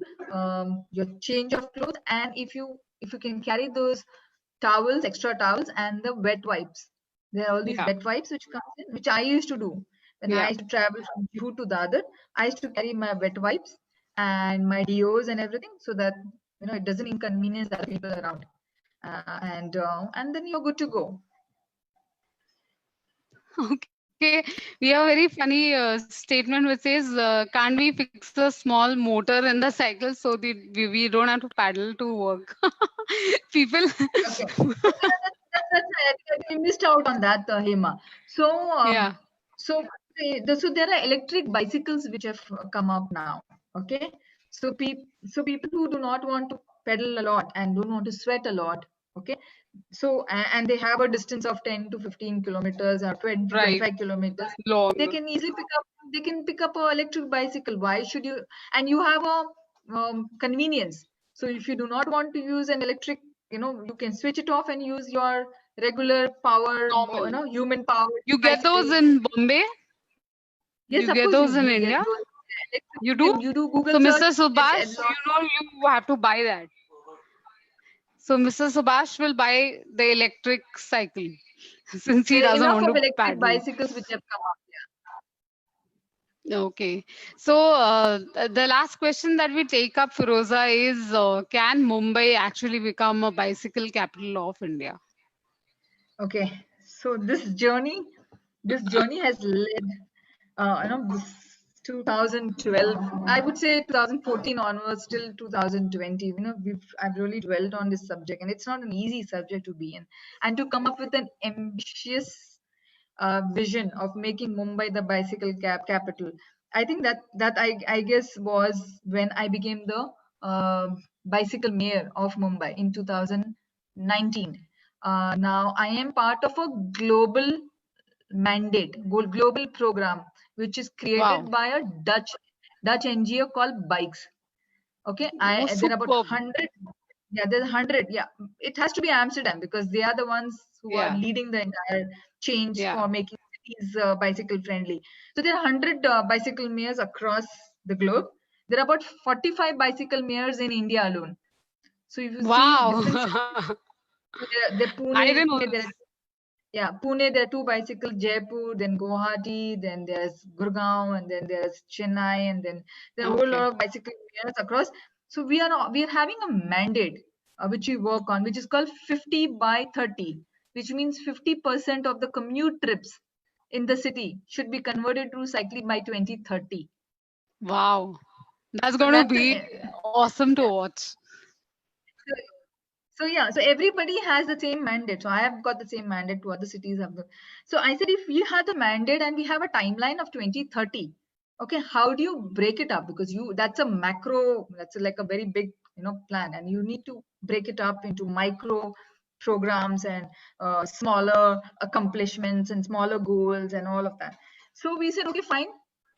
your change of clothes, and if you can carry those towels, extra towels, and the wet wipes. There are all these wet wipes which come in, which I used to do when I used to travel from Juhu to Dadar. I used to carry my wet wipes and my deos and everything, so that it doesn't inconvenience other people around, and then you're good to go. Okay, we have a very funny statement which says, can't we fix a small motor in the cycle so that we don't have to paddle to work? People. Okay. We missed out on that, Hema. So, so there are electric bicycles which have come up now. Okay, so people who do not want to pedal a lot and don't want to sweat a lot. Okay, so and they have a distance of 10 to 15 kilometers or 20 to 25 kilometers. Long. They can easily pick up an electric bicycle. Why should you? And you have a convenience. So if you do not want to use an electric, you can switch it off and use your regular power, human power. You get those in Bombay? Yes, you get those in India? You do? You do Google so search. Mr. Subhash, you have to buy that. So Mr. Subhash will buy the electric cycle since he doesn't want to electric bicycles which have come up. Okay. So the last question that we take up, Firoza, is can Mumbai actually become a bicycle capital of India? Okay. So this journey has led, this 2012, I would say 2014 onwards till 2020. I've really dwelled on this subject, and it's not an easy subject to be in, and to come up with an ambitious vision of making Mumbai the bicycle capital. I think that I guess was when I became the bicycle mayor of Mumbai in 2019. Now I am part of a global mandate, global program, which is created by a Dutch NGO called Bikes. Okay, there are about 100. Yeah, there's 100. Yeah, it has to be Amsterdam because they are the ones who are leading the entire change for making cities bicycle friendly. So there are 100 bicycle mayors across the globe. There are about 45 bicycle mayors in India alone. So if you see different cities, Pune, I didn't know. Pune, there are 2 bicycles, Jaipur, then Guwahati, then there's Gurgaon, and then there's Chennai, and then there are a whole lot of bicycle mayors across. So we are having a mandate which we work on, which is called 50 by 30, which means 50% of the commute trips in the city should be converted to cycling by 2030. Wow. That's So going to that's be awesome to watch. So yeah, so everybody has the same mandate. So I have got the same mandate to other cities have the. So I said if we have the mandate and we have a timeline of 2030, okay, how do you break it up? Because that's a macro, that's like a very big plan, and you need to break it up into micro programs and smaller accomplishments and smaller goals and all of that. So we said, okay, fine.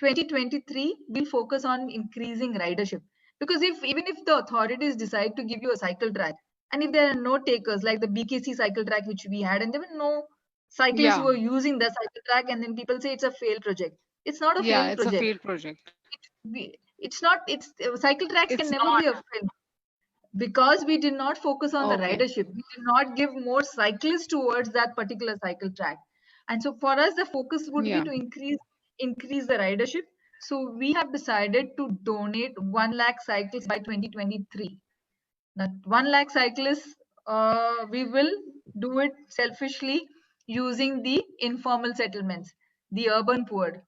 2023 we'll focus on increasing ridership, because even if the authorities decide to give you a cycle track, and if there are no takers, like the BKC cycle track which we had, and there were no cyclists who were using the cycle track, and then people say it's a failed project. It's not a Yeah, failed it's a project. failed project. It's not. It's cycle tracks It's can never not. be a fail, because we did not focus on the Okay. ridership. We did not give more cyclists towards that particular cycle track, and so for us the focus would be to increase the ridership. So we have decided to donate 1 lakh cycles by 2023. Now, 1 lakh cyclists, we will do it selfishly using the informal settlements, the urban poor.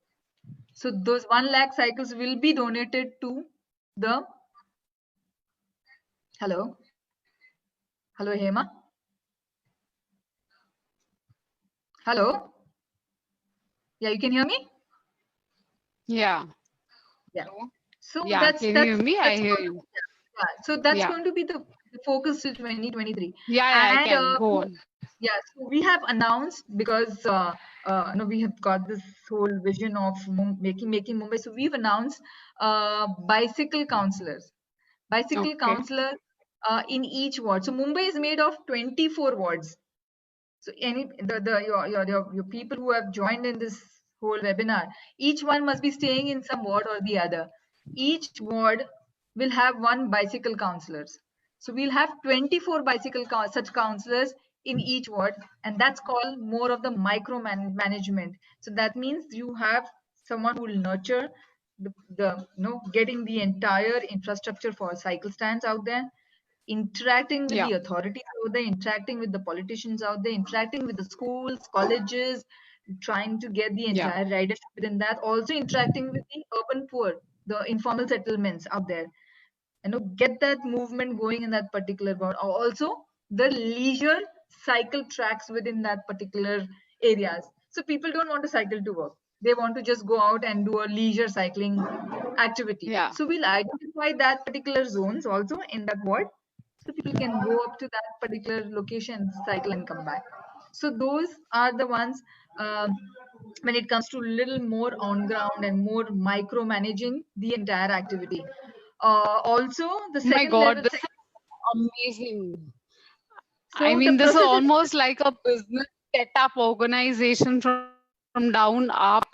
So those 1 lakh cycles will be donated to the. Hello, Hema. Hello. Yeah, you can hear me. Yeah. Yeah. So Yeah. that's Can you hear me? I hear you. Yeah. So that's going to be the focus till 2023. Yeah, I can. Go on. Yeah, so we have announced, because we have got this whole vision of making Mumbai. So we've announced bicycle counselors, counselors in each ward. So Mumbai is made of 24 wards. So your people who have joined in this whole webinar, each one must be staying in some ward or the other. Each ward will have one bicycle counselors. So we'll have 24 such counselors in each ward, and that's called more of the micro management. So that means you have someone who will nurture getting the entire infrastructure for cycle stands out there, interacting with the authorities out there, interacting with the politicians out there, interacting with the schools, colleges, trying to get the entire ridership within that, also interacting with the urban poor, the informal settlements out there, get that movement going in that particular board. Also the leisure cycle tracks within that particular areas. So people don't want to cycle to work, they want to just go out and do a leisure cycling activity. So we'll identify that particular zones also in that ward, so people can go up to that particular location, cycle and come back. So those are the ones, when it comes to little more on ground and more micromanaging the entire activity. Also the second level. This is amazing. So I mean, this is almost like a business setup organization from down up,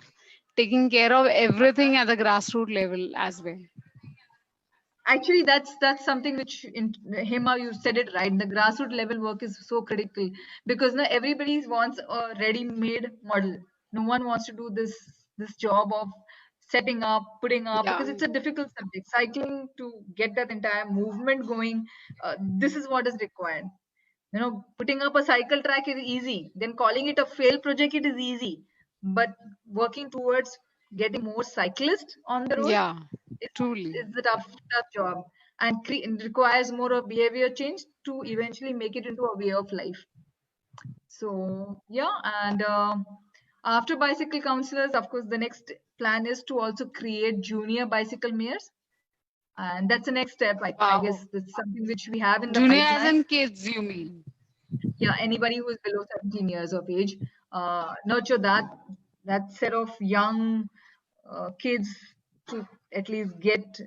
taking care of everything at the grassroots level as well. Actually, that's something which, Hema, you said it right. The grassroots level work is so critical, because now everybody wants a ready-made model. No one wants to do this job of setting up, putting up, because it's a difficult subject. Cycling, to get that entire movement going, this is what is required. Putting up a cycle track is easy. Then calling it a failed project, it is easy. But working towards getting more cyclists on the road, it's a tough job, and requires more of behavior change to eventually make it into a way of life. So yeah, and after bicycle counselors, of course, the next plan is to also create junior bicycle mayors, and that's the next step. I guess that's something which we have in the junior pipeline. As in kids, you mean? Yeah, anybody who is below 17 years of age, nurture that set of young kids, to at least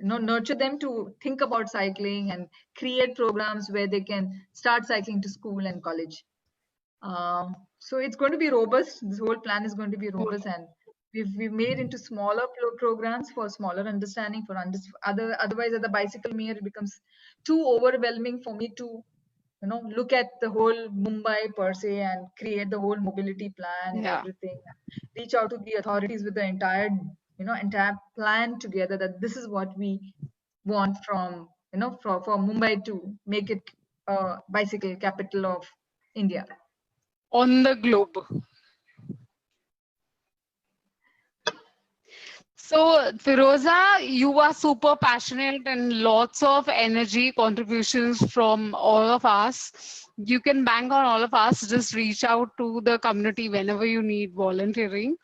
nurture them to think about cycling and create programs where they can start cycling to school and college. So it's going to be robust. This whole plan is going to be robust, and we've made into smaller programs for smaller understanding, for otherwise at the bicycle mayor it becomes too overwhelming for me to look at the whole Mumbai per se and create the whole mobility plan and everything. Reach out to the authorities with the entire plan together, that this is what we want from for Mumbai to make it a bicycle capital of India. On the globe. So, Firoza, you are super passionate and lots of energy contributions from all of us. You can bank on all of us. Just reach out to the community whenever you need volunteering.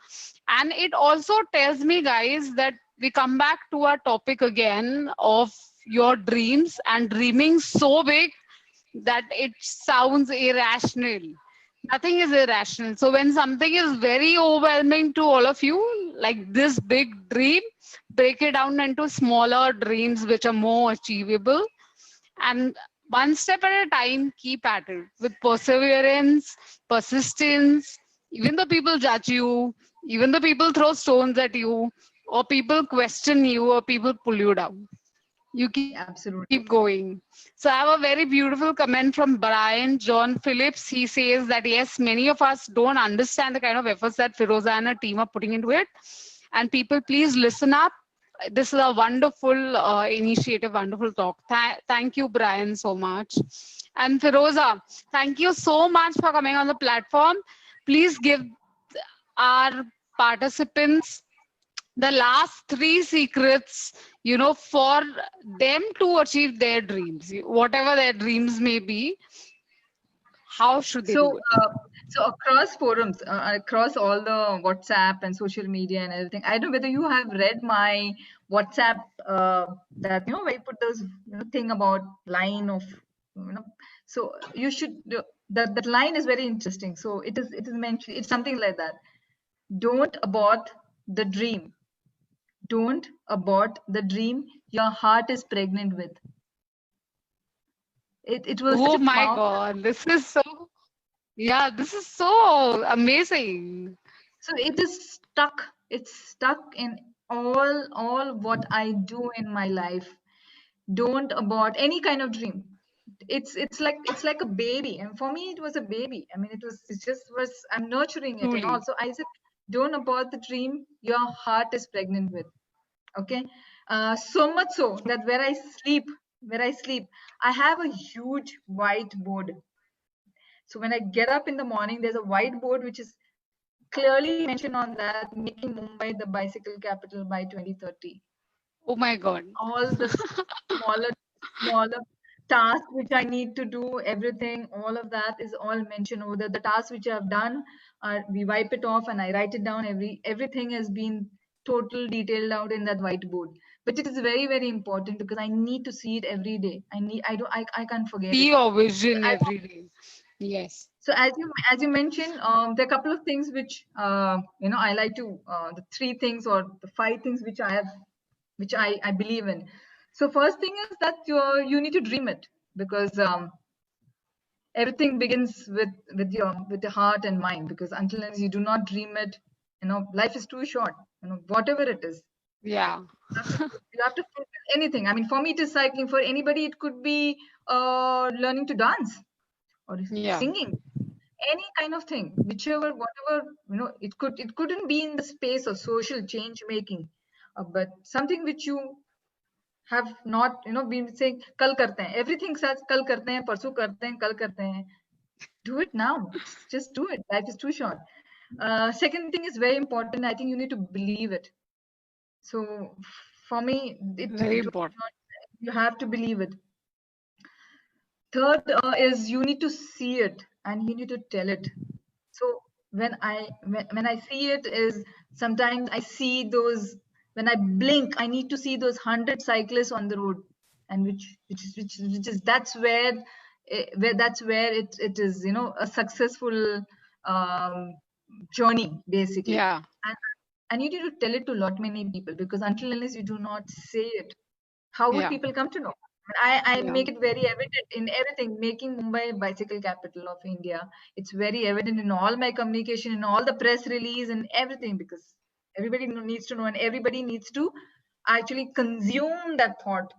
And it also tells me, guys, that we come back to our topic again of your dreams and dreaming so big that it sounds irrational. Nothing is irrational. So when something is very overwhelming to all of you, like this big dream, break it down into smaller dreams which are more achievable. And one step at a time, keep at it with perseverance, persistence. Even though people judge you, even though people throw stones at you, or people question you, or people pull you down, you keep Absolutely. going. So I have a very beautiful comment from Brian John Phillips. He says that yes, many of us don't understand the kind of efforts that Firoza and her team are putting into it. And people, please listen up. This is a wonderful initiative, wonderful talk. Thank you, Brian, so much. And Firoza, thank you so much for coming on the platform. Please give our participants the last 3 secrets, for them to achieve their dreams, whatever their dreams may be. How should they do So, it? so across forums, across all the WhatsApp and social media and everything, I don't know whether you have read my WhatsApp, that, where you put those, thing about line of, so you should, that line is very interesting. So it is mentioned, it's something like that. Don't abort the dream. Don't abort the dream your heart is pregnant with. It was such Oh a my powerful. God, this is so amazing. So it is stuck. It's stuck in all what I do in my life. Don't abort any kind of dream. It's like a baby, and for me it was a baby. I mean, it just was. I'm nurturing it, and Truly. also I said, don't abort the dream your heart is pregnant with. Okay, so much so that where I sleep, I have a huge whiteboard. So when I get up in the morning, there's a whiteboard which is clearly mentioned on that, making Mumbai the bicycle capital by 2030. Oh my God. All the smaller tasks which I need to do, everything, all of that is all mentioned over there. The tasks which I've done, we wipe it off and I write it down. Everything has been total detailed out in that whiteboard. But it is very, very important because I need to see it every day. I can't forget See it. your vision I every day. Yes. So as you mentioned, there are a couple of things which I like to, the 3 things or the 5 things which I believe in. So first thing is that you need to dream it, because everything begins with your heart and mind. Because until you do not dream it, life is too short. Whatever it is, Yeah. you have to fulfill anything. I mean, for me it is cycling. For anybody it could be learning to dance or Yeah. singing, any kind of thing, whichever, whatever, it couldn't be in the space of social change making, but something which you have not been saying kal karte hain, everything says kal karte hain, parsu karte hain, kal karte hain. Do it now. Just do it. Life is too short. Second thing is very important. I think you need to believe it. So for me, Very it was important. not, you have to believe it. Third is you need to see it and you need to tell it. So when I see it is, sometimes I see those, when I blink, I need to see those 100 cyclists on the road, and which is that's where it is, a successful um, journey basically. Yeah. And you need to tell it to a lot many people, because until unless you do not say it, how would Yeah. people come to know? I Yeah. make it very evident in everything, making Mumbai bicycle capital of India. It's very evident in all my communication, in all the press release and everything, because everybody needs to know and everybody needs to actually consume that thought.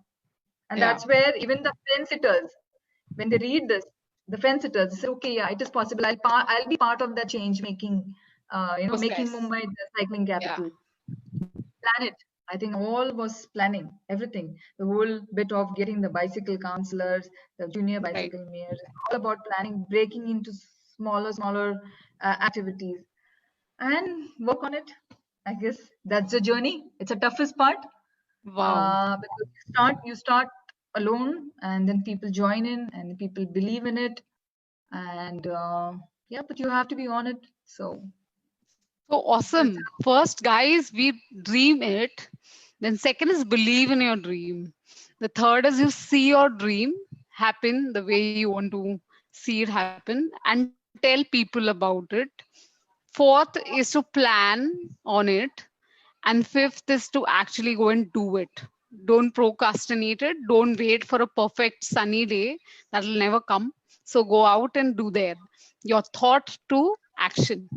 And Yeah. that's where even the fence sitters, when they read this, the fence sitters, they say, okay, yeah, it is possible. I'll be part of that change making, making Process. Mumbai the cycling Yeah. capital. Plan it. I think all was planning, everything. The whole bit of getting the bicycle counselors, the junior Right. bicycle mayors, all about planning, breaking into smaller activities, and work on it. I guess that's the journey. It's a toughest part. Wow. Because you start alone, and then people join in, and people believe in it, and yeah, but you have to be on it. So So awesome. First, guys, we dream it. Then second is believe in your dream. The third is you see your dream happen the way you want to see it happen and tell people about it. Fourth is to plan on it. And fifth is to actually go and do it. Don't procrastinate it. Don't wait for a perfect sunny day that will never come. So go out and do there. Your thought to action.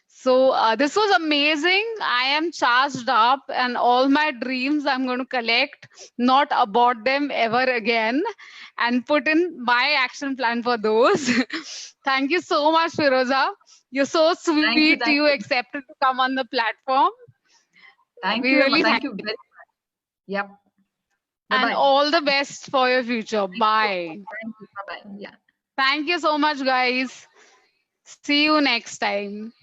So this was amazing. I am charged up, and all my dreams I'm going to collect, not abort them ever again, and put in my action plan for those. Thank you so much, Firoza. You're so sweet. thank You you, accepted to come on the platform. thank We you, Emma. really Thank thank you you. very much. Yep. Bye And bye. all the best for your future. Bye. Thank you. Bye bye. Yeah. Thank you so much, guys. See you next time.